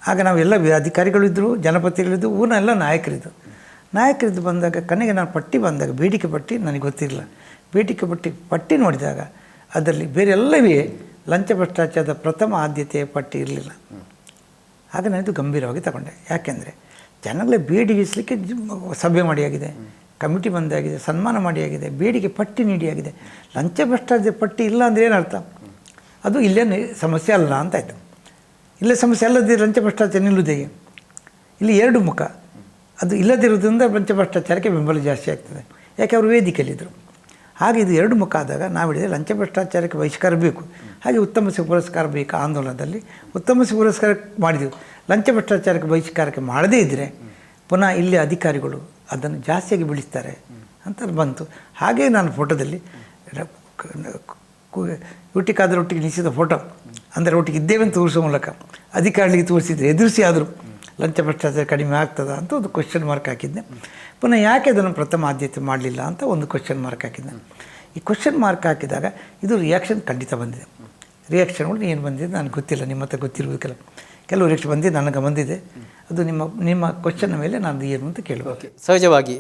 ಆಗ ನಾವೆಲ್ಲ ಅಧಿಕಾರಿಗಳು ಇದ್ದರು, ಜನಪ್ರತಿನಿಧಿಗಳಿದ್ದು, ಊರಿನ ಎಲ್ಲ ನಾಯಕರಿದ್ದು ಬಂದಾಗ ಕೊನೆಗೆ ನಾನು ಪಟ್ಟಿ ಬಂದಾಗ ಬೇಡಿಕೆ ಪಟ್ಟಿ ನನಗೆ ಗೊತ್ತಿರಲಿಲ್ಲ. ಬೇಡಿಕೆ ಪಟ್ಟಿ ನೋಡಿದಾಗ ಅದರಲ್ಲಿ ಬೇರೆ ಎಲ್ಲವೇ ಲಂಚ ಭ್ರಷ್ಟಾಚಾರದ ಪ್ರಥಮ ಆದ್ಯತೆಯ ಪಟ್ಟಿ ಇರಲಿಲ್ಲ. ಆಗ ನಾನಿದು ಗಂಭೀರವಾಗಿ ತಗೊಂಡೆ. ಯಾಕೆಂದರೆ ಜನಗಳೇ ಬೇಡಿಗಿಸಲಿಕ್ಕೆ ಸಭೆ ಮಾಡಿಯಾಗಿದೆ, ಕಮಿಟಿ ಬಂದಾಗಿದೆ, ಸನ್ಮಾನ ಮಾಡಿಯಾಗಿದೆ, ಬೇಡಿಕೆ ಪಟ್ಟಿ ನೀಡಿಯಾಗಿದೆ. ಲಂಚ ಭ್ರಷ್ಟಾಚಾರ ಪಟ್ಟಿ ಇಲ್ಲ ಅಂದರೆ ಏನರ್ಥ? ಅದು ಇಲ್ಲೇ ಸಮಸ್ಯೆ ಅಲ್ಲ ಅಂತಾಯಿತು. ಇಲ್ಲೇ ಸಮಸ್ಯೆ ಅಲ್ಲದೆ ಲಂಚ ಭ್ರಷ್ಟಾಚಾರ ನಿಲ್ಲುವುದೇ? ಇಲ್ಲಿ 2 ಮುಖ. ಅದು ಇಲ್ಲದಿರೋದ್ರಿಂದ ಲಂಚ ಭ್ರಷ್ಟಾಚಾರಕ್ಕೆ ಬೆಂಬಲ ಜಾಸ್ತಿ ಆಗ್ತದೆ. ಯಾಕೆ ಅವರು ವೇದಿಕೆಯಲ್ಲಿದ್ದರು. ಹಾಗೆ ಇದು 2 ಮುಖ ಆದಾಗ ನಾವು ಹೇಳಿದರೆ ಲಂಚ ಭ್ರಷ್ಟಾಚಾರಕ್ಕೆ ಬಹಿಷ್ಕಾರ ಬೇಕು, ಹಾಗೆ ಉತ್ತಮ ಪುರಸ್ಕಾರ ಬೇಕು. ಆಂದೋಲನದಲ್ಲಿ ಉತ್ತಮ ಪುರಸ್ಕಾರ ಮಾಡಿದೆವು. ಲಂಚ ಭ್ರಷ್ಟಾಚಾರಕ್ಕೆ ಬಹಿಷ್ಕಾರಕ್ಕೆ ಮಾಡದೇ ಇದ್ದರೆ ಪುನಃ ಇಲ್ಲಿ ಅಧಿಕಾರಿಗಳು ಅದನ್ನು ಜಾಸ್ತಿಯಾಗಿ ಬೆಳೆಸ್ತಾರೆ ಅಂತ ಬಂತು. ಹಾಗೆ ನಾನು ಫೋಟೋದಲ್ಲಿ UT ಖಾದರ್ ಒಟ್ಟಿಗೆ ನಿಲ್ಲಿಸಿದ ಫೋಟೋ, ಅಂದರೆ ಒಟ್ಟಿಗೆ ಇದ್ದೇವೆ ಅಂತ ತೋರಿಸೋ ಮೂಲಕ ಅಧಿಕಾರಿಗಳಿಗೆ ತೋರಿಸಿದರೆ ಎದುರಿಸಿ ಆದರೂ ಲಂಚ ಭ್ರಷ್ಟಾಚಾರ ಕಡಿಮೆ ಆಗ್ತದ ಅಂತ ಒಂದು ಕ್ವೆಶ್ಚನ್ ಮಾರ್ಕ್ ಹಾಕಿದ್ದೆ. ಪುನಃ ಯಾಕೆ ಅದನ್ನು ಪ್ರಥಮ ಆದ್ಯತೆ ಮಾಡಲಿಲ್ಲ ಅಂತ ಒಂದು ಕ್ವೆಶ್ಚನ್ ಮಾರ್ಕ್ ಹಾಕಿದ್ದೆ. ಈ ಕ್ವೆಶ್ಚನ್ ಮಾರ್ಕ್ ಹಾಕಿದಾಗ ಇದು ರಿಯಾಕ್ಷನ್ ಖಂಡಿತ ಬಂದಿದೆ. ರಿಯಾಕ್ಷನ್ಗಳು ಏನು ಬಂದಿದೆ ನನಗೆ ಗೊತ್ತಿಲ್ಲ, ನಿಮ್ಮ ಹತ್ರ ಗೊತ್ತಿರಬೇಕಲ್ಲ. ಕೆಲವು ರಿಯಾಕ್ಷನ್ ಬಂದಿದೆ, ನನಗೆ ಬಂದಿದೆ. ಅದು ನಿಮ್ಮ ಕ್ವೆಶ್ಚನ್ನ ಮೇಲೆ ನಾನು ಏನು ಅಂತ ಕೇಳಬೇಕು. ಸಹಜವಾಗಿ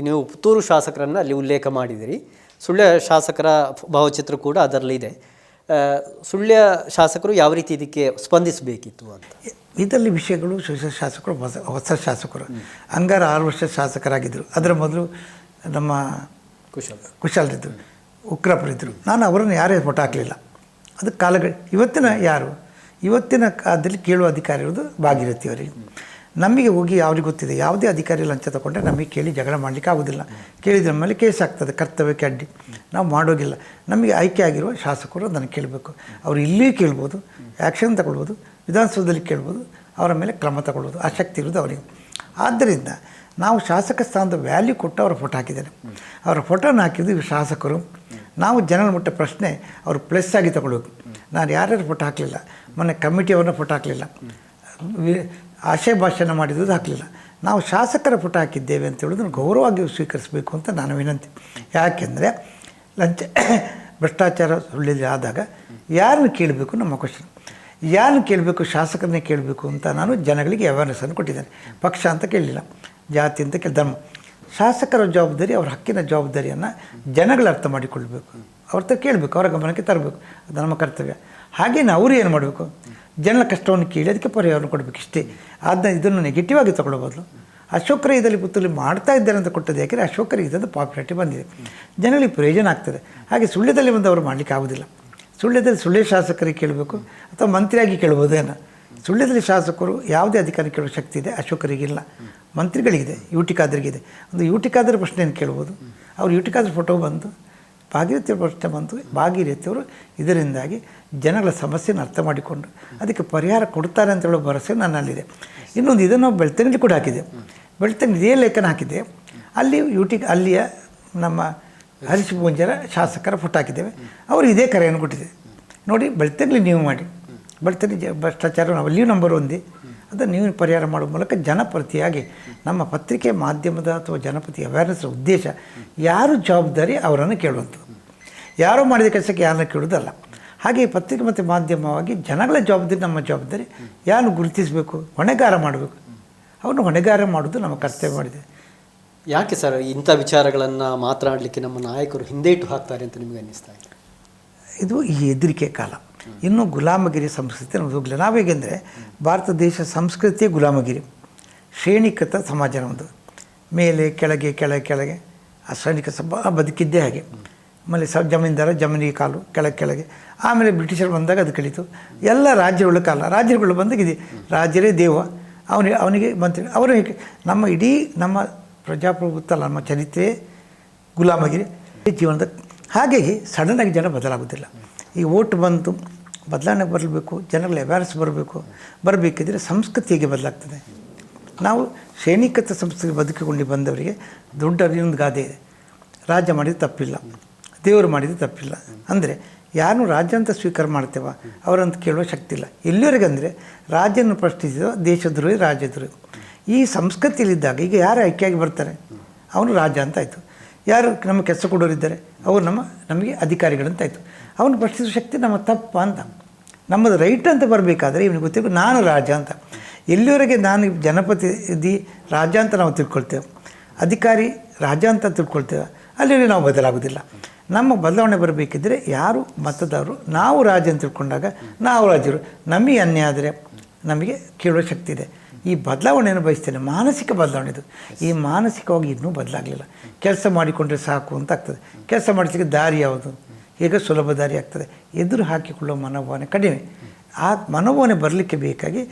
ನೀವು ಪುತ್ತೂರು ಶಾಸಕರನ್ನು ಅಲ್ಲಿ ಉಲ್ಲೇಖ ಮಾಡಿದಿರಿ. ಸುಳ್ಯ ಶಾಸಕರ ಭಾವಚಿತ್ರ ಕೂಡ ಅದರಲ್ಲಿದೆ. ಸುಳ್ಯ ಶಾಸಕರು ಯಾವ ರೀತಿ ಇದಕ್ಕೆ ಸ್ಪಂದಿಸಬೇಕಿತ್ತು ಅಂತ ಇದರಲ್ಲಿ ವಿಷಯಗಳು ಶಾಸಕರು ಹೊಸ ಶಾಸಕರು ಅಂಗಾರ 6 ವರ್ಷ ಶಾಸಕರಾಗಿದ್ದರು. ಅದರ ಮೊದಲು ನಮ್ಮ ಕುಶಾಲರಿದ್ದರು, ಉಗ್ರಪ್ಪರಿದ್ದರು. ನಾನು ಅವರನ್ನು ಯಾರೇ ಫೋಟೋ ಹಾಕಲಿಲ್ಲ. ಅದು ಇವತ್ತಿನ ಕಾಲದಲ್ಲಿ ಕೇಳುವ ಅಧಿಕಾರಿ ಇರೋದು ಭಾಗೀರಥಿ ಅವರಿಗೆ. ನಮಗೆ ಹೋಗಿ ಯಾವ್ರಿಗೆ ಗೊತ್ತಿದೆ, ಯಾವುದೇ ಅಧಿಕಾರಿ ಲಂಚ ತಗೊಂಡ್ರೆ ನಮಗೆ ಕೇಳಿ ಜಗಳ ಮಾಡಲಿಕ್ಕೆ ಆಗೋದಿಲ್ಲ. ಕೇಳಿದ್ರ ಮೇಲೆ ಕೇಸ್ ಆಗ್ತದೆ, ಕರ್ತವ್ಯಕ್ಕೆ ಅಡ್ಡಿ. ನಾವು ಮಾಡೋಗಿಲ್ಲ. ನಮಗೆ ಆಯ್ಕೆ ಆಗಿರುವ ಶಾಸಕರು ಅದನ್ನು ಕೇಳಬೇಕು. ಅವರು ಇಲ್ಲಿ ಕೇಳ್ಬೋದು, ಆ್ಯಕ್ಷನ್ ತಗೊಳ್ಬೋದು, ವಿಧಾನಸೌಧದಲ್ಲಿ ಕೇಳ್ಬೋದು, ಅವರ ಮೇಲೆ ಕ್ರಮ ತಗೊಳ್ಬೋದು. ಆ ಶಕ್ತಿ ಇರೋದು ಅವರಿಗೆ. ಆದ್ದರಿಂದ ನಾವು ಶಾಸಕ ಸ್ಥಾನದ ವ್ಯಾಲ್ಯೂ ಕೊಟ್ಟು ಅವರ ಫೋಟೋ ಹಾಕಿದ್ದಾರೆ. ಅವರ ಫೋಟೋನ ಹಾಕಿದ್ದು ಶಾಸಕರು. ನಾವು ಜನರ ಮುಟ್ಟ ಪ್ರಶ್ನೆ ಅವರು ಪ್ಲಸ್ ಆಗಿ ತಗೊಳ್ಬೇಕು. ನಾನು ಯಾರ್ಯಾರು ಫೋಟೋ ಹಾಕಲಿಲ್ಲ, ಮೊನ್ನೆ ಕಮಿಟಿಯವ್ರನ್ನ ಫೋಟೋ ಹಾಕಲಿಲ್ಲ, ಆಶಯ ಭಾಷಣ ಮಾಡಿದ್ದು ಹಾಕಲಿಲ್ಲ. ನಾವು ಶಾಸಕರ ಫೋಟೋ ಹಾಕಿದ್ದೇವೆ ಅಂತ ಹೇಳೋದನ್ನು ಗೌರವವಾಗಿ ಸ್ವೀಕರಿಸಬೇಕು ಅಂತ ನಾನು ವಿನಂತಿ. ಯಾಕೆಂದರೆ ಲಂಚ ಭ್ರಷ್ಟಾಚಾರ ಸುಳ್ಳಿದೆ ಆದಾಗ ಯಾರನ್ನು ಕೇಳಬೇಕು ನಮ್ಮ ಕ್ವಶನ್. ಯಾರನ್ನು ಕೇಳಬೇಕು? ಶಾಸಕರನ್ನೇ ಕೇಳಬೇಕು ಅಂತ ನಾನು ಜನಗಳಿಗೆ ಅವೇರ್ನೆಸ್ಸನ್ನು ಕೊಟ್ಟಿದ್ದೇನೆ. ಪಕ್ಷ ಅಂತ ಕೇಳಲಿಲ್ಲ, ಜಾತಿ ಅಂತ ಧರ್ಮ. ಶಾಸಕರ ಜವಾಬ್ದಾರಿ, ಅವರ ಹಕ್ಕಿನ ಜವಾಬ್ದಾರಿಯನ್ನು ಜನಗಳು ಅರ್ಥ ಮಾಡಿಕೊಳ್ಬೇಕು, ಅವ್ರ ಹತ್ರ ಕೇಳಬೇಕು, ಅವರ ಗಮನಕ್ಕೆ ತರಬೇಕು. ಅದು ನಮ್ಮ ಕರ್ತವ್ಯ. ಹಾಗೇನು ಅವರು ಏನು ಮಾಡಬೇಕು? ಜನರ ಕಷ್ಟವನ್ನು ಕೇಳಿ ಅದಕ್ಕೆ ಪರಿಹಾರವನ್ನು ಕೊಡಬೇಕು, ಇಷ್ಟೇ. ಆದ್ದರಿಂದ ಇದನ್ನು ನೆಗೆಟಿವ್ ಆಗಿ ತಗೊಳ್ಳೋಬದಲು ಅಶೋಕರ ಇದರಲ್ಲಿ ಪುತ್ತೂರಲ್ಲಿ ಮಾಡ್ತಾ ಇದ್ದಾರೆ ಅಂತ ಕೊಟ್ಟದ್ದು. ಯಾಕೆಂದರೆ ಅಶೋಕರಿಗೆ ಇದೊಂದು ಪಾಪ್ಯುಲಾರಿಟಿ ಬಂದಿದೆ, ಜನಗಳಿಗೆ ಪ್ರಯೋಜನ ಆಗ್ತದೆ. ಹಾಗೆ ಸುಳ್ಯದಲ್ಲಿ ಬಂದು ಅವರು ಮಾಡಲಿಕ್ಕೆ ಆಗೋದಿಲ್ಲ. ಸುಳ್ಯದಲ್ಲಿ ಸುಳ್ಯ ಶಾಸಕರಿಗೆ ಕೇಳಬೇಕು ಅಥವಾ ಮಂತ್ರಿಯಾಗಿ ಕೇಳ್ಬೋದೇನೋ. ಸುಳ್ಯದಲ್ಲಿ ಶಾಸಕರು ಯಾವುದೇ ಅಧಿಕಾರಿ ಕೇಳುವ ಶಕ್ತಿ ಇದೆ ಅಶೋಕರಿಗಿಲ್ಲ, ಮಂತ್ರಿಗಳಿಗಿದೆ, ಯು ಟಿ ಖಾದರ್ಗಿದೆ. ಒಂದು ಯು ಟಿ ಖಾದರ್ ಪ್ರಶ್ನೆಯನ್ನು ಕೇಳ್ಬೋದು. ಅವ್ರು ಯು ಟಿ ಖಾದರ್ ಫೋಟೋ ಬಂತು, ಭಾಗೀರಥಿ ಪ್ರಶ್ನೆ ಬಂತು. ಭಾಗೀರಥಿಯವರು ಇದರಿಂದಾಗಿ ಜನಗಳ ಸಮಸ್ಯೆಯನ್ನು ಅರ್ಥ ಮಾಡಿಕೊಂಡು ಅದಕ್ಕೆ ಪರಿಹಾರ ಕೊಡ್ತಾರೆ ಅಂತ ಹೇಳೋ ಭರವಸೆ ನನ್ನಲ್ಲಿದೆ. ಇನ್ನೊಂದು ಇದನ್ನು ಬೆಳ್ತಂಗಡಿ ಕೂಡ ಹಾಕಿದೆ. ಬೆಳ್ತಂಗಡಿ ಇದೇ ಲೇಖನ ಹಾಕಿದೆ. ಅಲ್ಲಿ ಅಲ್ಲಿಯ ನಮ್ಮ ಹರೀಶ್ ಪೂಂಜರ ಶಾಸಕರ ಫೋಟೋ ಹಾಕಿದ್ದೇವೆ. ಅವರು ಇದೇ ಕರೆಯನ್ನು ಕೊಟ್ಟಿದೆ. ನೋಡಿ, ಬೆಳ್ತಂಗಡಿ ನೀವು ಮಾಡಿ, ಬೆಳ್ತಂಗಡಿ ಭ್ರಷ್ಟಾಚಾರ ನಾವು ಲೀವ್ ನಂಬರ್ 1 ಅದನ್ನು ನೀವು ಪರಿಹಾರ ಮಾಡುವ ಮೂಲಕ ಜನಪ್ರತಿಯಾಗಿ ನಮ್ಮ ಪತ್ರಿಕೆ ಮಾಧ್ಯಮದ ಅಥವಾ ಜನಪತಿ ಅವೇರ್ನೆಸ್ ಉದ್ದೇಶ ಯಾರು ಜವಾಬ್ದಾರಿ ಅವರನ್ನು ಕೇಳುವಂಥದ್ದು, ಯಾರೋ ಮಾಡಿದ ಕೆಲಸಕ್ಕೆ ಯಾರನ್ನ ಕೇಳೋದಲ್ಲ. ಹಾಗೆ ಪತ್ರಿಕೆ ಮತ್ತು ಮಾಧ್ಯಮವಾಗಿ ಜನಗಳ ಜವಾಬ್ದಾರಿ, ನಮ್ಮ ಜವಾಬ್ದಾರಿ ಯಾರು ಗುರುತಿಸಬೇಕು, ಹೊಣೆಗಾರ ಮಾಡಬೇಕು. ಅವನು ಹೊಣೆಗಾರ ಮಾಡೋದು ನಮ್ಮ ಕರ್ತವ್ಯ ಮಾಡಿದೆ. ಯಾಕೆ ಸರ್ ಇಂಥ ವಿಚಾರಗಳನ್ನು ಮಾತನಾಡಲಿಕ್ಕೆ ನಮ್ಮ ನಾಯಕರು ಹಿಂದೇಟು ಹಾಕ್ತಾರೆ ಅಂತ ನಿಮಗೆ ಅನ್ನಿಸ್ತಾ ಇದೆ? ಇದು ಈ ಹೆದರಿಕೆ ಕಾಲ. ಇನ್ನೂ ಗುಲಾಮಗಿರಿ ಸಂಸ್ಕೃತಿ ನಮ್ಮದು. ನಾವು ಹೇಗೆಂದರೆ ಭಾರತ ದೇಶ ಸಂಸ್ಕೃತಿಯೇ ಗುಲಾಮಗಿರಿ, ಶ್ರೇಣಿಕೃತ ಸಮಾಜ ನಮ್ಮದು. ಮೇಲೆ ಕೆಳಗೆ ಕೆಳಗೆ ಕೆಳಗೆ ಆ ಶ್ರೇಣಿಕ ಬದುಕಿದ್ದೇ ಹಾಗೆ. ಆಮೇಲೆ ಜಮೀನ್ದಾರ ಜಮೀನಿಗೆ ಕಾಲು ಕೆಳಗೆ. ಆಮೇಲೆ ಬ್ರಿಟಿಷರು ಬಂದಾಗ ಅದು ಕಳೀತು. ಎಲ್ಲ ರಾಜ್ಯಗಳ ಕಾಲ, ರಾಜ್ಯಗಳು ಬಂದಾಗ ಇದೆ ರಾಜ್ಯರೇ ದೇವ, ಅವನಿಗೆ ಮಂತ್ರಿ ಅವರು. ನಮ್ಮ ಇಡೀ ನಮ್ಮ ಪ್ರಜಾಪ್ರಭುತ್ವ, ನಮ್ಮ ಚರಿತ್ರೆ ಗುಲಾಮಗಿರಿ ಜೀವನದ. ಹಾಗಾಗಿ ಸಡನ್ನಾಗಿ ಜನ ಬದಲಾಗೋದಿಲ್ಲ. ಈ ಓಟ್ ಬಂತು, ಬದಲಾವಣೆ ಬರಬೇಕು, ಜನಗಳ ಅವೇರ್ನೆಸ್ ಬರಬೇಕಿದ್ರೆ ಸಂಸ್ಕೃತಿ ಹೇಗೆ ಬದಲಾಗ್ತದೆ. ನಾವು ಶ್ರೇಣಿಕೃತ ಸಂಸ್ಕೃತಿ ಬದುಕಿಕೊಂಡು ಬಂದವರಿಗೆ ದೊಡ್ಡ ಇನ್ನೊಂದು ಗಾದೆ ಇದೆ, ರಾಜ್ಯ ಮಾಡಿದ್ದು ತಪ್ಪಿಲ್ಲ, ದೇವರು ಮಾಡಿದ್ದು ತಪ್ಪಿಲ್ಲ. ಅಂದರೆ ಯಾರು ರಾಜ್ಯ ಅಂತ ಸ್ವೀಕಾರ ಮಾಡ್ತೇವ ಅವರಂತ ಕೇಳುವ ಶಕ್ತಿ ಇಲ್ಲ. ಎಲ್ಲಿವರೆಗಂದರೆ ರಾಜ್ಯನ ಪ್ರಶ್ನಿಸಿದ ದೇಶದ್ರೋಹಿ ರಾಜ್ಯದ್ರೋಹಿ. ಈ ಸಂಸ್ಕೃತಿಯಲ್ಲಿದ್ದಾಗ ಈಗ ಯಾರು ಆಯ್ಕೆಯಾಗಿ ಬರ್ತಾರೆ ಅವನು ರಾಜ ಅಂತ ಆಯಿತು. ಯಾರು ನಮಗೆ ಕೆಲಸ ಕೊಡೋರಿದ್ದಾರೆ ಅವರು ನಮಗೆ ಅಧಿಕಾರಿಗಳಂತಾಯಿತು. ಅವನು ಪ್ರಶ್ನಿಸುವ ಶಕ್ತಿ ನಮ್ಮ ತಪ್ಪ ಅಂತ, ನಮ್ಮದು ರೈಟ್ ಅಂತ ಬರಬೇಕಾದ್ರೆ ಇವನಿಗೆ ಗೊತ್ತಿರಬೇಕು ನಾನು ರಾಜ ಅಂತ. ಎಲ್ಲಿವರೆಗೆ ನಾನು ಜನಪ್ರತಿನಿಧಿ ರಾಜ ಅಂತ ನಾವು ತಿಳ್ಕೊಳ್ತೇವೆ, ಅಧಿಕಾರಿ ರಾಜ ಅಂತ ತಿಳ್ಕೊಳ್ತೇವೆ, ಅಲ್ಲಿ ನಾವು ಬದಲಾಗೋದಿಲ್ಲ. ನಮ್ಮ ಬದಲಾವಣೆ ಬರಬೇಕಿದ್ದರೆ ಯಾರು ಮತದಾರರು ನಾವು ರಾಜ ಅಂತ ತಿಳ್ಕೊಂಡಾಗ ನಾವು ರಾಜರು. ನಮಗೆ ಅನ್ಯಾಯ ಆದರೆ ನಮಗೆ ಕೇಳುವ ಶಕ್ತಿ ಇದೆ. ಈ ಬದಲಾವಣೆಯನ್ನು ಬಯಸ್ತೇನೆ, ಮಾನಸಿಕ ಬದಲಾವಣೆ ಇದು. ಈ ಮಾನಸಿಕವಾಗಿ ಇನ್ನೂ ಬದಲಾಗಲಿಲ್ಲ. ಕೆಲಸ ಮಾಡಿಕೊಂಡ್ರೆ ಸಾಕು ಅಂತ ಆಗ್ತದೆ. ಕೆಲಸ ಮಾಡಿಸಲಿಕ್ಕೆ ದಾರಿ ಯಾವುದು, ಈಗ ಸುಲಭ ದಾರಿ ಆಗ್ತದೆ. ಎದುರು ಹಾಕಿಕೊಳ್ಳುವ ಮನೋಭಾವನೆ ಕಡಿಮೆ. ಆ ಮನೋಭಾವನೆ ಬರಲಿಕ್ಕೆ ಬೇಕಾಗಿ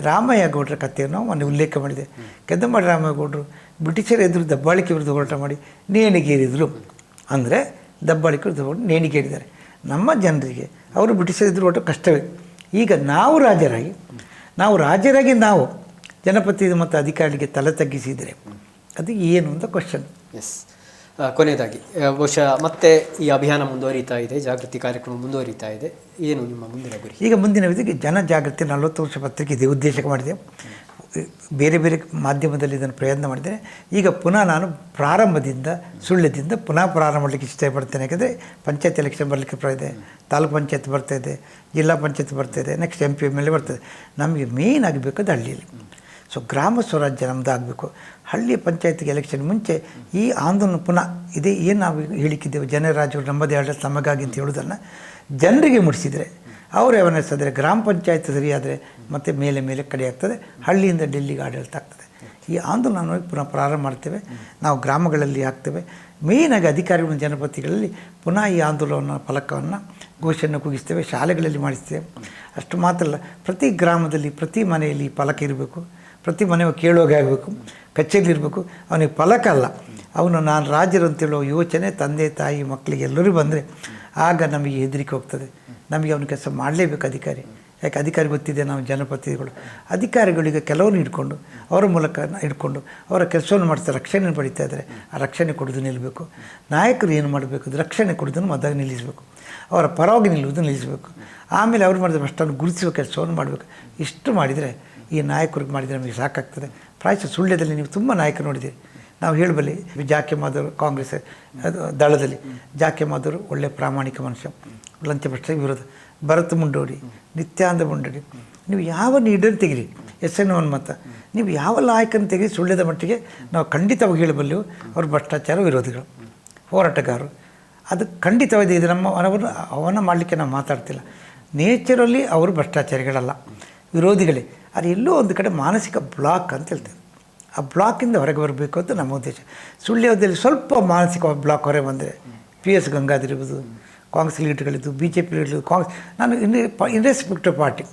ರಾಮಯ್ಯ ಗೌಡರ ಕಥೆಯನ್ನು ನಾವು ಮೊನ್ನೆ ಉಲ್ಲೇಖ ಮಾಡಿದೆ. ಕೆಂದಮಾಡಿ ರಾಮಯ್ಯ ಗೌಡರು ಬ್ರಿಟಿಷರ ಎದುರು ದಬ್ಬಾಳಿಕೆ ವಿರುದ್ಧ ಹೋರಾಟ ಮಾಡಿ ನೇಣಿಗೇರಿದರು. ಅಂದರೆ ದಬ್ಬಾಳಿಕೆ ವಿರುದ್ಧ ನೇಣಿಗೇರಿದ್ದಾರೆ. ನಮ್ಮ ಜನರಿಗೆ ಅವರು ಬ್ರಿಟಿಷರ ಎದುರು ಹೋರಾಟ ಕಷ್ಟವೇ. ಈಗ ನಾವು ರಾಜರಾಗಿ ನಾವು ಜನಪ್ರತಿನಿಧಿ ಮತ್ತು ಅಧಿಕಾರಿಗೆ ತಲೆ ತಗ್ಗಿಸಿದರೆ ಅದು ಏನು ಅಂತ ಕ್ವಶನ್. ಎಸ್, ಕೊನೆಯದಾಗಿ ಬಹುಶಃ ಮತ್ತೆ ಈ ಅಭಿಯಾನ ಮುಂದುವರಿತಾ ಇದೆ, ಜಾಗೃತಿ ಕಾರ್ಯಕ್ರಮ ಮುಂದುವರಿತಾ ಇದೆ. ಏನು ನಿಮ್ಮ ಮುಂದಿನ ಗುರಿ? ಈಗ ಮುಂದಿನ ವಿಧಿಗೆ ಜನಜಾಗೃತಿ 40 ವರ್ಷ ಪತ್ರಿಕೆ ಇದೇ ಉದ್ದೇಶಕ್ಕೆ ಮಾಡಿದೆ. ಬೇರೆ ಬೇರೆ ಮಾಧ್ಯಮದಲ್ಲಿ ಇದನ್ನು ಪ್ರಯತ್ನ ಮಾಡಿದ್ದೇನೆ. ಈಗ ಪುನಃ ನಾನು ಪ್ರಾರಂಭದಿಂದ ಸುಳ್ಳ್ಯದಿಂದ ಪುನಃ ಪ್ರಾರಂಭ ಮಾಡಲಿಕ್ಕೆ ಇಷ್ಟಪಡ್ತೇನೆ. ಯಾಕೆಂದರೆ ಪಂಚಾಯತ್ ಎಲೆಕ್ಷನ್ ಬರಲಿಕ್ಕೆ ಇದೆ, ತಾಲೂಕು ಪಂಚಾಯತ್ ಬರ್ತಾಯಿದೆ, ಜಿಲ್ಲಾ ಪಂಚಾಯತ್ ಬರ್ತಾಯಿದೆ, ನೆಕ್ಸ್ಟ್ MP MLA ಬರ್ತದೆ. ನಮಗೆ ಮೇಯ್ನ್ ಆಗಬೇಕಾದ ಹಳ್ಳಿಯಲ್ಲಿ. ಸೊ ಗ್ರಾಮ ಸ್ವರಾಜ್ಯ ನಮ್ಮದು ಆಗಬೇಕು. ಹಳ್ಳಿಯ ಪಂಚಾಯತಿಗೆ ಎಲೆಕ್ಷನ್ ಮುಂಚೆ ಈ ಆಂದೋಲನ ಪುನಃ ಇದೇ ಏನು ನಾವು ಹೇಳಿಕ್ಕಿದ್ದೇವೆ, ಜನರಾಜ್ಯಗಳು ನಮ್ಮದೇ ಆಡಳಿತ ನಮಗಾಗಿ ಅಂತ ಹೇಳೋದನ್ನು ಜನರಿಗೆ ಮುಟ್ಟಿಸಿದರೆ, ಅವರು ಅವೇರ್ನೆಸ್ ಆದರೆ, ಗ್ರಾಮ ಪಂಚಾಯತ್ ಸರಿಯಾದರೆ ಮತ್ತೆ ಮೇಲೆ ಕಡೆ ಆಗ್ತದೆ, ಹಳ್ಳಿಯಿಂದ ಡೆಲ್ಲಿಗೆ ಆಡಳಿತ ಆಗ್ತದೆ. ಈ ಆಂದೋಲನ ಪುನಃ ಪ್ರಾರಂಭ ಮಾಡ್ತೇವೆ. ನಾವು ಗ್ರಾಮಗಳಲ್ಲಿ ಆಗ್ತೇವೆ. ಮೇಯ್ನಾಗಿ ಅಧಿಕಾರಿಗಳು ಜನಪತಿಗಳಲ್ಲಿ ಪುನಃ ಈ ಆಂದೋಲನ ಫಲಕವನ್ನು ಘೋಷಣೆ ಕೂಗಿಸ್ತೇವೆ, ಶಾಲೆಗಳಲ್ಲಿ ಮಾಡಿಸ್ತೇವೆ. ಅಷ್ಟು ಮಾತ್ರ ಅಲ್ಲ, ಪ್ರತಿ ಗ್ರಾಮದಲ್ಲಿ ಪ್ರತಿ ಮನೆಯಲ್ಲಿ ಫಲಕ ಇರಬೇಕು, ಪ್ರತಿ ಮನೆ ಕೇಳುವಾಗ ಆಗಬೇಕು, ಕಚೇರಿ ಇರಬೇಕು. ಅವನಿಗೆ ಫಲಕ ಅಲ್ಲ, ಅವನು ನಾನು ರಾಜರು ಅಂತೇಳೋ ಯೋಚನೆ ತಂದೆ ತಾಯಿ ಮಕ್ಕಳಿಗೆ ಎಲ್ಲರೂ ಬಂದರೆ ಆಗ ನಮಗೆ ಹೆದರಿಕೆ ಹೋಗ್ತದೆ. ನಮಗೆ ಅವನ ಕೆಲಸ ಮಾಡಲೇಬೇಕು ಅಧಿಕಾರಿ. ಯಾಕೆ ಅಧಿಕಾರಿ ಗೊತ್ತಿದೆ, ನಾವು ಜನಪ್ರತಿನಿಧಿಗಳು ಅಧಿಕಾರಿಗಳಿಗೆ ಕೆಲವನ್ನು ಹಿಡ್ಕೊಂಡು ಅವರ ಮೂಲಕ ಹಿಡ್ಕೊಂಡು ಅವರ ಕೆಲಸವನ್ನು ಮಾಡ್ತಾರೆ, ರಕ್ಷಣೆ ಪಡಿತಾ ಇದ್ದಾರೆ. ಆ ರಕ್ಷಣೆ ಕೊಡೋದು ನಿಲ್ಲಬೇಕು. ನಾಯಕರು ಏನು ಮಾಡಬೇಕು, ರಕ್ಷಣೆ ಕೊಡೋದನ್ನು ಮೊದಲಾಗ ನಿಲ್ಲಿಸಬೇಕು, ಅವರ ಪರವಾಗಿ ನಿಲ್ಲುವುದು ನಿಲ್ಲಿಸಬೇಕು. ಆಮೇಲೆ ಅವ್ರು ಮಾಡಿದ ಅಷ್ಟನ್ನು ಗುರುತಿಸುವ ಕೆಲಸವನ್ನು ಮಾಡಬೇಕು. ಇಷ್ಟು ಮಾಡಿದರೆ ಈ ನಾಯಕರಿಗೆ ಮಾಡಿದರೆ ನಮಗೆ ಸಾಕಾಗ್ತದೆ. ಪ್ರಾಯಶಃ ಸುಳ್ಯದಲ್ಲಿ ನೀವು ತುಂಬ ನಾಯಕರು ನೋಡಿದ್ದೀರಿ. ನಾವು ಹೇಳಬಲ್ಲಿ ಜಾಕೆ ಮಾಧವರು ಕಾಂಗ್ರೆಸ್ ಅದು ದಳದಲ್ಲಿ ಜಾಕೆ ಮಾಧವರು ಒಳ್ಳೆಯ ಪ್ರಾಮಾಣಿಕ ಮನುಷ್ಯ, ಲಂಚ ಭ್ರಷ್ಟ ವಿರೋಧ. ಭರತ್ ಮುಂಡೋಡಿ, ನಿತ್ಯಾನಂದ ಮುಂಡೋಡಿ, ನೀವು ಯಾವ ಲೀಡರ್ ತೆಗಿರಿ, SN ಮತ, ನೀವು ಯಾವ ನಾಯಕನ ತೆಗಿರಿ, ಸುಳ್ಯದ ಮಟ್ಟಿಗೆ ನಾವು ಖಂಡಿತವಾಗಿ ಹೇಳಬಲ್ಲೆವು ಅವರು ಭ್ರಷ್ಟಾಚಾರ ವಿರೋಧಿಗಳು, ಹೋರಾಟಗಾರರು. ಅದು ಖಂಡಿತವಾದ ಇದು ನಮ್ಮ ಅವನ್ನ ಮಾಡಲಿಕ್ಕೆ ನಾವು ಮಾತಾಡ್ತಿಲ್ಲ. ನೇಚರಲ್ಲಿ ಅವರು ಭ್ರಷ್ಟಾಚಾರಿಗಳಲ್ಲ, ವಿರೋಧಿಗಳೇ. ಅದು ಎಲ್ಲೋ ಒಂದು ಕಡೆ ಮಾನಸಿಕ ಬ್ಲಾಕ್ ಅಂತ ಹೇಳ್ತೇವೆ. ಆ ಬ್ಲಾಕಿಂದ ಹೊರಗೆ ಬರಬೇಕು ಅಂತ ನಮ್ಮ ಉದ್ದೇಶ. ಸುಳ್ಯದಲ್ಲಿ ಸ್ವಲ್ಪ ಮಾನಸಿಕ ಬ್ಲಾಕ್ ಹೊರಗೆ ಬಂದರೆ PS ಗಂಗಾಧರ್ ಇರ್ಬೋದು, ಕಾಂಗ್ರೆಸ್ ಲೀಡರ್ಗಳಿದ್ದು, BJP ಲೀಡರ್ಗಳು, ಕಾಂಗ್ರೆಸ್, ನಾನು ಇನ್ರೆಸ್ಪೆಕ್ಟಿವ್ ಪಾರ್ಟಿ,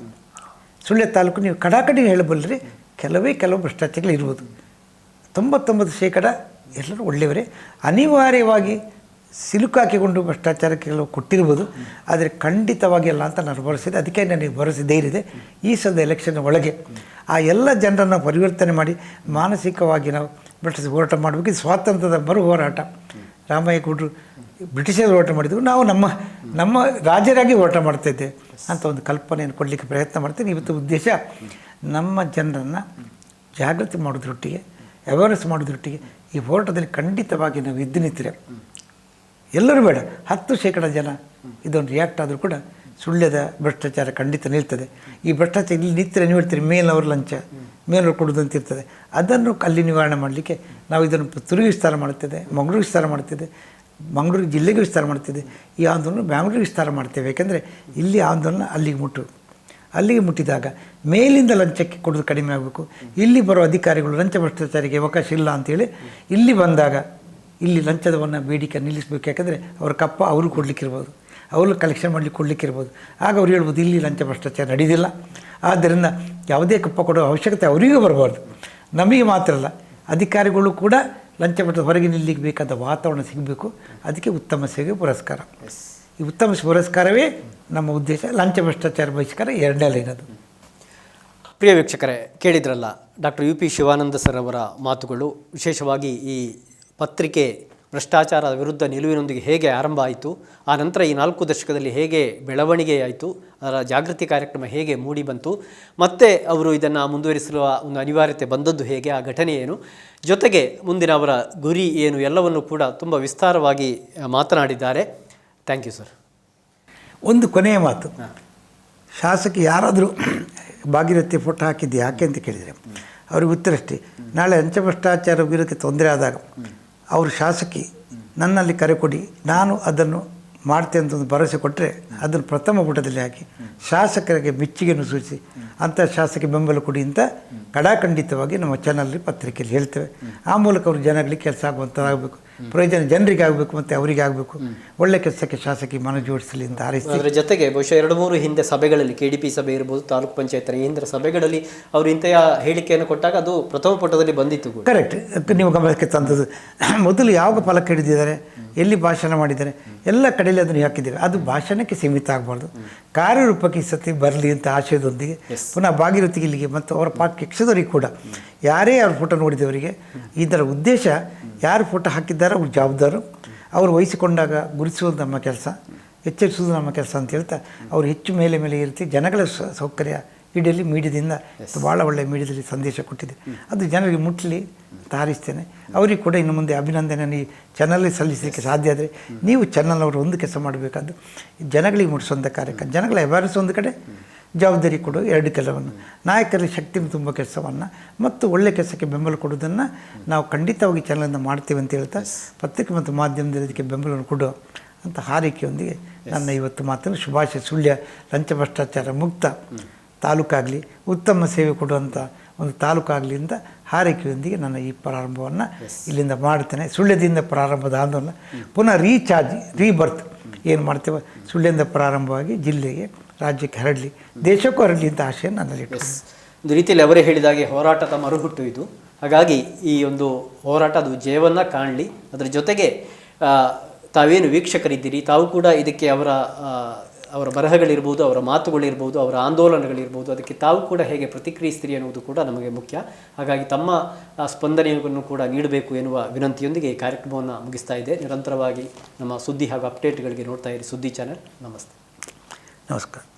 ಸುಳ್ಯ ತಾಲೂಕು ನೀವು ಕಡಾಕಡಿ ಹೇಳಬಲ್ಲರಿ, ಕೆಲವು ಭ್ರಷ್ಟಾಚಾರಗಳು ಇರ್ಬೋದು. 99% ಎಲ್ಲರೂ ಒಳ್ಳೆಯವರೇ. ಅನಿವಾರ್ಯವಾಗಿ ಸಿಲುಕಾಕಿಕೊಂಡು ಭ್ರಷ್ಟಾಚಾರಕ್ಕೆ ಕೆಲವು ಕೊಟ್ಟಿರ್ಬೋದು, ಆದರೆ ಖಂಡಿತವಾಗಿ ಅಲ್ಲ ಅಂತ ನಾನು ಭರವಸೆ. ಅದಕ್ಕೆ ನನಗೆ ಭರವಸೆ ಧೈರ್ಯ ಇದೆ. ಈ ಸಲದ ಎಲೆಕ್ಷನ್ ಒಳಗೆ ಆ ಎಲ್ಲ ಜನರನ್ನು ಪರಿವರ್ತನೆ ಮಾಡಿ ಮಾನಸಿಕವಾಗಿ ನಾವು ಭ್ರಷ್ಟಾಚಾರ ಹೋರಾಟ ಮಾಡಬೇಕು. ಇದು ಸ್ವಾತಂತ್ರ್ಯದ ಮರು ಹೋರಾಟ. ರಾಮಯ್ಯಗೌಡರು ಬ್ರಿಟಿಷರು ಹೋರಾಟ ಮಾಡಿದ್ರು, ನಾವು ನಮ್ಮ ರಾಜರಾಗಿ ಹೋರಾಟ ಮಾಡ್ತಾಯಿದ್ದೆ ಅಂತ ಒಂದು ಕಲ್ಪನೆಯನ್ನು ಕೊಡಲಿಕ್ಕೆ ಪ್ರಯತ್ನ ಮಾಡ್ತೇನೆ. ಇವತ್ತು ಉದ್ದೇಶ ನಮ್ಮ ಜನರನ್ನು ಜಾಗೃತಿ ಮಾಡೋದ್ರೊಟ್ಟಿಗೆ, ಅವೇರ್ನೆಸ್ ಮಾಡೋದ್ರೊಟ್ಟಿಗೆ ಈ ಹೋರಾಟದಲ್ಲಿ ಖಂಡಿತವಾಗಿ ನಾವು ಎದ್ದು ನಿಂತರೆ, ಎಲ್ಲರೂ ಬೇಡ 10% ಜನ ಇದೊಂದು ರಿಯಾಕ್ಟ್ ಆದರೂ ಕೂಡ ಸುಳ್ಯದ ಭ್ರಷ್ಟಾಚಾರ ಖಂಡಿತ ನಿಲ್ತದೆ. ಈ ಭ್ರಷ್ಟಾಚಾರ ಇಲ್ಲಿ ನಿಂತರೆ ನೀವು ಹೇಳ್ತೀರಿ ಮೇಲವರು ಲಂಚ, ಮೇಲವರು ಕೊಡೋದು ಅಂತ ಇರ್ತದೆ. ಅದನ್ನು ಅಲ್ಲಿ ನಿವಾರಣೆ ಮಾಡಲಿಕ್ಕೆ ನಾವು ಇದನ್ನು ಪುತ್ತೂರಿಗೆ ವಿಸ್ತಾರ ಮಾಡ್ತಿದ್ದೆ, ಮಂಗಳೂರು ವಿಸ್ತಾರ ಮಾಡ್ತಿದ್ದೆ, ಮಂಗಳೂರು ಜಿಲ್ಲೆಗೆ ವಿಸ್ತಾರ ಮಾಡ್ತಿದ್ದೆ. ಈ ಆಂದೋಲನ ಬ್ಯಾಂಗ್ಳೂರಿಗೆ ವಿಸ್ತಾರ ಮಾಡ್ತೇವೆ. ಯಾಕೆಂದರೆ ಇಲ್ಲಿ ಆಂದೋಲನ ಅಲ್ಲಿಗೆ ಮುಟ್ಟಿದಾಗ ಮೇಲಿಂದ ಲಂಚಕ್ಕೆ ಕೊಡೋದು ಕಡಿಮೆ ಆಗಬೇಕು. ಇಲ್ಲಿ ಬರೋ ಅಧಿಕಾರಿಗಳು ಲಂಚ ಭ್ರಷ್ಟಾಚಾರಿಗೆ ಅವಕಾಶ ಇಲ್ಲ ಅಂಥೇಳಿ ಇಲ್ಲಿ ಬಂದಾಗ ಇಲ್ಲಿ ಲಂಚದವನ್ನು ಬೇಡಿಕೆ ನಿಲ್ಲಿಸಬೇಕು. ಯಾಕಂದರೆ ಅವ್ರ ಕಪ್ಪ ಅವರು ಕೊಡಲಿಕ್ಕಿರ್ಬೋದು, ಅವರು ಕಲೆಕ್ಷನ್ ಮಾಡಲಿಕ್ಕೆ ಕೊಡಲಿಕ್ಕಿರ್ಬೋದು. ಆಗ ಅವ್ರು ಹೇಳ್ಬೋದು ಇಲ್ಲಿ ಲಂಚ ಭ್ರಷ್ಟಾಚಾರ ನಡೆಯೋದಿಲ್ಲ. ಆದ್ದರಿಂದ ಯಾವುದೇ ಕಪ್ಪ ಕೊಡೋ ಅವಶ್ಯಕತೆ ಅವರಿಗೂ ಬರಬಾರ್ದು. ನಮಗೆ ಮಾತ್ರ ಅಲ್ಲ, ಅಧಿಕಾರಿಗಳು ಕೂಡ ಲಂಚ ಭ್ರಷ್ಟ ಹೊರಗೆ ನಿಲ್ಲಿಗೆ ಬೇಕಾದ ವಾತಾವರಣ ಸಿಗಬೇಕು. ಅದಕ್ಕೆ ಉತ್ತಮ ಸೇವೆ ಪುರಸ್ಕಾರ. ಈ ಉತ್ತಮ ಪುರಸ್ಕಾರವೇ ನಮ್ಮ ಉದ್ದೇಶ. ಲಂಚ ಭ್ರಷ್ಟಾಚಾರ ಬಹಿಷ್ಕಾರ 2ನೇ ಲೈನದು. ಪ್ರಿಯ ವೀಕ್ಷಕರೇ, ಕೇಳಿದ್ರಲ್ಲ ಡಾಕ್ಟರ್ UP ಶಿವಾನಂದ ಸರ್ ಅವರ ಮಾತುಗಳು. ವಿಶೇಷವಾಗಿ ಈ ಪತ್ರಿಕೆ ಭ್ರಷ್ಟಾಚಾರದ ವಿರುದ್ಧ ನಿಲುವಿನೊಂದಿಗೆ ಹೇಗೆ ಆರಂಭ ಆಯಿತು, ಆ ನಂತರ ಈ 4 ದಶಕದಲ್ಲಿ ಹೇಗೆ ಬೆಳವಣಿಗೆ ಆಯಿತು, ಅದರ ಜಾಗೃತಿ ಕಾರ್ಯಕ್ರಮ ಹೇಗೆ ಮೂಡಿ ಬಂತು, ಮತ್ತು ಅವರು ಇದನ್ನು ಮುಂದುವರಿಸುವ ಒಂದು ಅನಿವಾರ್ಯತೆ ಬಂದದ್ದು ಹೇಗೆ, ಆ ಘಟನೆ ಏನು, ಜೊತೆಗೆ ಮುಂದಿನ ಅವರ ಗುರಿ ಏನು, ಎಲ್ಲವನ್ನು ಕೂಡ ತುಂಬ ವಿಸ್ತಾರವಾಗಿ ಮಾತನಾಡಿದ್ದಾರೆ. Thank you sir. ಒಂದು ಕೊನೆಯ ಮಾತು, ಶಾಸಕಿ ಯಾರಾದರೂ ಭಾಗೀರಥಿ ಫೋಟೋ ಹಾಕಿದ್ದು ಯಾಕೆ ಅಂತ ಕೇಳಿದರೆ ಅವ್ರಿಗೆ ಉತ್ತರಷ್ಟೇ. ನಾಳೆ ಲಂಚ ಭ್ರಷ್ಟಾಚಾರ ವಿರೋಧಕ್ಕೆ ತೊಂದರೆ ಆದಾಗ ಅವರು ಶಾಸಕಿ ನನ್ನಲ್ಲಿ ಕರೆ ಕೊಡಿ, ನಾನು ಅದನ್ನು ಮಾಡ್ತೇನೆ ಅಂತ ಒಂದು ಭರವಸೆ ಕೊಟ್ಟರೆ ಅದನ್ನು ಪ್ರಥಮ ಪುಟದಲ್ಲಿ ಹಾಕಿ ಶಾಸಕರಿಗೆ ಮೆಚ್ಚುಗೆಯನ್ನು ಸೂಚಿಸಿ ಅಂಥ ಶಾಸಕ ಬೆಂಬಲ ಕೊಡಿ ಅಂತ ಕಡಾಖಂಡಿತವಾಗಿ ನಮ್ಮ ಚಾನಲ್ ಪತ್ರಿಕೆಯಲ್ಲಿ ಹೇಳ್ತೇವೆ. ಆ ಮೂಲಕ ಅವರು ಜನಗಳಿಗೆ ಕೆಲಸ ಆಗುವಂಥದ್ದಾಗಬೇಕು, ಪ್ರಯೋಜನ ಜನರಿಗೆ ಆಗಬೇಕು ಮತ್ತು ಅವರಿಗೆ ಆಗಬೇಕು. ಒಳ್ಳೆ ಕೆಲಸಕ್ಕೆ ಶಾಸಕಿ ಮನ ಜೋಡಿಸಲಿ ಅಂತ ಹಾರೈಸ್ತೀವಿ. ಅದರ ಜೊತೆಗೆ ಬಹುಶಃ 2-3 ಹಿಂದೆ ಸಭೆಗಳಲ್ಲಿ KDP ಸಭೆ ಇರ್ಬೋದು, ತಾಲೂಕು ಪಂಚಾಯತ್ ಇಂದ್ರ ಸಭೆಗಳಲ್ಲಿ ಅವರು ಇಂತಹ ಹೇಳಿಕೆಯನ್ನು ಕೊಟ್ಟಾಗ ಅದು ಪ್ರಥಮ ಪುಟದಲ್ಲಿ ಬಂದಿತ್ತು. ಕರೆಕ್ಟ್. ನೀವು ಗಮನಕ್ಕೆ ತಂದದ್ದು ಮೊದಲು ಯಾವ ಫಲಕ ಹಿಡಿದಿದ್ದಾರೆ, ಎಲ್ಲಿ ಭಾಷಣ ಮಾಡಿದ್ದಾರೆ, ಎಲ್ಲ ಕಡೆಯಲ್ಲಿ ಅದನ್ನು ಹಾಕಿದ್ದೇವೆ. ಅದು ಭಾಷಣಕ್ಕೆ ಸೀಮಿತ ಆಗಬಾರ್ದು, ಕಾರ್ಯರೂಪಕ್ಕೆ ಈ ಸತಿ ಬರಲಿ ಅಂತ ಆಶಯದೊಂದಿಗೆ ಪುನಃ ಭಾಗೀರಥಿಗೆ ಇಲ್ಲಿಗೆ ಮತ್ತು ಅವರ ಪಾರ್ಟಿ ಯಕ್ಷದವರಿಗೆ ಕೂಡ ಯಾರೇ ಅವ್ರ ಫೋಟೋ ನೋಡಿದವರಿಗೆ ಇದರ ಉದ್ದೇಶ ಯಾರು ಫೋಟೋ ಹಾಕಿದ್ದಾರೋ ಅವ್ರ ಜವಾಬ್ದಾರು, ಅವರು ವಹಿಸಿಕೊಂಡಾಗ ಗುರುತಿಸುವುದು ನಮ್ಮ ಕೆಲಸ, ಎಚ್ಚರಿಸುವುದು ನಮ್ಮ ಕೆಲಸ ಅಂತ ಹೇಳ್ತಾ ಅವರು ಹೆಚ್ಚು ಮೇಲೆ ಇರ್ತೀವಿ. ಜನಗಳ ಸೌಕರ್ಯ ಇಡೀಲಿ ಮೀಡಿಯಾದಿಂದ ಭಾಳ ಒಳ್ಳೆಯ ಮೀಡಿಯಾದಲ್ಲಿ ಸಂದೇಶ ಕೊಟ್ಟಿದೆ, ಅದು ಜನರಿಗೆ ಮುಟ್ಟಲಿ ಅಂತ ಹಾರೈಸ್ತೇನೆ. ಅವರಿಗೆ ಕೂಡ ಇನ್ನು ಮುಂದೆ ಅಭಿನಂದನೆ ಈ ಚಾನಲ್ಗೆ ಸಲ್ಲಿಸಲಿಕ್ಕೆ ಸಾಧ್ಯ ಆದರೆ ನೀವು ಚಾನಲ್ ಅವರು ಒಂದು ಕೆಲಸ ಮಾಡಬೇಕಾದ್ದು ಜನಗಳಿಗೆ ಮುಟ್ಟಿಸುವಂಥ ಕಾರ್ಯಕ್ರಮ, ಜನಗಳ ಅವೇರ್ನೆಸ್ ಒಂದು ಕಡೆ, ಜವಾಬ್ದಾರಿ ಕೊಡು 2 ಕೆಲಸವನ್ನು, ನಾಯಕರಲ್ಲಿ ಶಕ್ತಿ ತುಂಬ ಕೆಲಸವನ್ನು ಮತ್ತು ಒಳ್ಳೆ ಕೆಲಸಕ್ಕೆ ಬೆಂಬಲ ಕೊಡೋದನ್ನು ನಾವು ಖಂಡಿತವಾಗಿ ಚಾನಲಿಂದ ಮಾಡ್ತೀವಿ ಅಂತ ಹೇಳ್ತಾ ಪತ್ರಿಕೆ ಮತ್ತು ಮಾಧ್ಯಮದಲ್ಲಿ ಅದಕ್ಕೆ ಬೆಂಬಲವನ್ನು ಕೊಡು ಅಂತ ಹಾರೈಕೆಯೊಂದಿಗೆ ನನ್ನ ಇವತ್ತು ಮಾತನ್ನು ಶುಭಾಶಯ. ಸುಳ್ಯ ಲಂಚ ಭ್ರಷ್ಟಾಚಾರ ಮುಕ್ತ ತಾಲೂಕಾಗಲಿ, ಉತ್ತಮ ಸೇವೆ ಕೊಡುವಂಥ ಒಂದು ತಾಲೂಕಾಗಲಿ ಅಂತ ಹಾರೈಕೆಯೊಂದಿಗೆ ನನ್ನ ಈ ಪ್ರಾರಂಭವನ್ನು ಇಲ್ಲಿಂದ ಮಾಡ್ತೇನೆ. ಸುಳ್ಯದಿಂದ ಪ್ರಾರಂಭದ ಆಂದೋಲನ ಪುನಃ ರೀಬರ್ತ್ ಏನು ಮಾಡ್ತೇವೆ, ಸುಳ್ಯದಿಂದ ಪ್ರಾರಂಭವಾಗಿ ಜಿಲ್ಲೆಗೆ, ರಾಜ್ಯಕ್ಕೆ ಹರಡಲಿ, ದೇಶಕ್ಕೂ ಹರಡಲಿ ಅಂತ ಆಶಯ ನನ್ನಲ್ಲಿ. ಒಂದು ರೀತಿಯಲ್ಲಿ ಅವರೇ ಹೇಳಿದಾಗೆ ಹೋರಾಟದ ಮರುಹುಟ್ಟು ಇದು. ಹಾಗಾಗಿ ಈ ಒಂದು ಹೋರಾಟ ಅದು ಜಯವನ್ನು ಕಾಣಲಿ. ಅದರ ಜೊತೆಗೆ ತಾವೇನು ವೀಕ್ಷಕರಿದ್ದೀರಿ, ತಾವು ಕೂಡ ಇದಕ್ಕೆ ಅವರ ಬರಹಗಳಿರ್ಬೋದು, ಅವರ ಮಾತುಗಳಿರ್ಬೋದು, ಅವರ ಆಂದೋಲನಗಳಿರ್ಬೋದು, ಅದಕ್ಕೆ ತಾವು ಕೂಡ ಹೇಗೆ ಪ್ರತಿಕ್ರಿಯಿಸ್ತೀರಿ ಅನ್ನೋದು ಕೂಡ ನಮಗೆ ಮುಖ್ಯ. ಹಾಗಾಗಿ ತಮ್ಮ ಸ್ಪಂದನೆಯನ್ನು ಕೂಡ ನೀಡಬೇಕು ಎನ್ನುವ ವಿನಂತಿಯೊಂದಿಗೆ ಈ ಕಾರ್ಯಕ್ರಮವನ್ನು ಮುಗಿಸ್ತಾ ಇದೆ. ನಿರಂತರವಾಗಿ ನಮ್ಮ ಸುದ್ದಿ ಹಾಗೂ ಅಪ್ಡೇಟ್ಗಳಿಗೆ ನೋಡ್ತಾ ಇರಿ ಸುದ್ದಿ ಚಾನೆಲ್. ನಮಸ್ತೆ. ನಮಸ್ಕಾರ.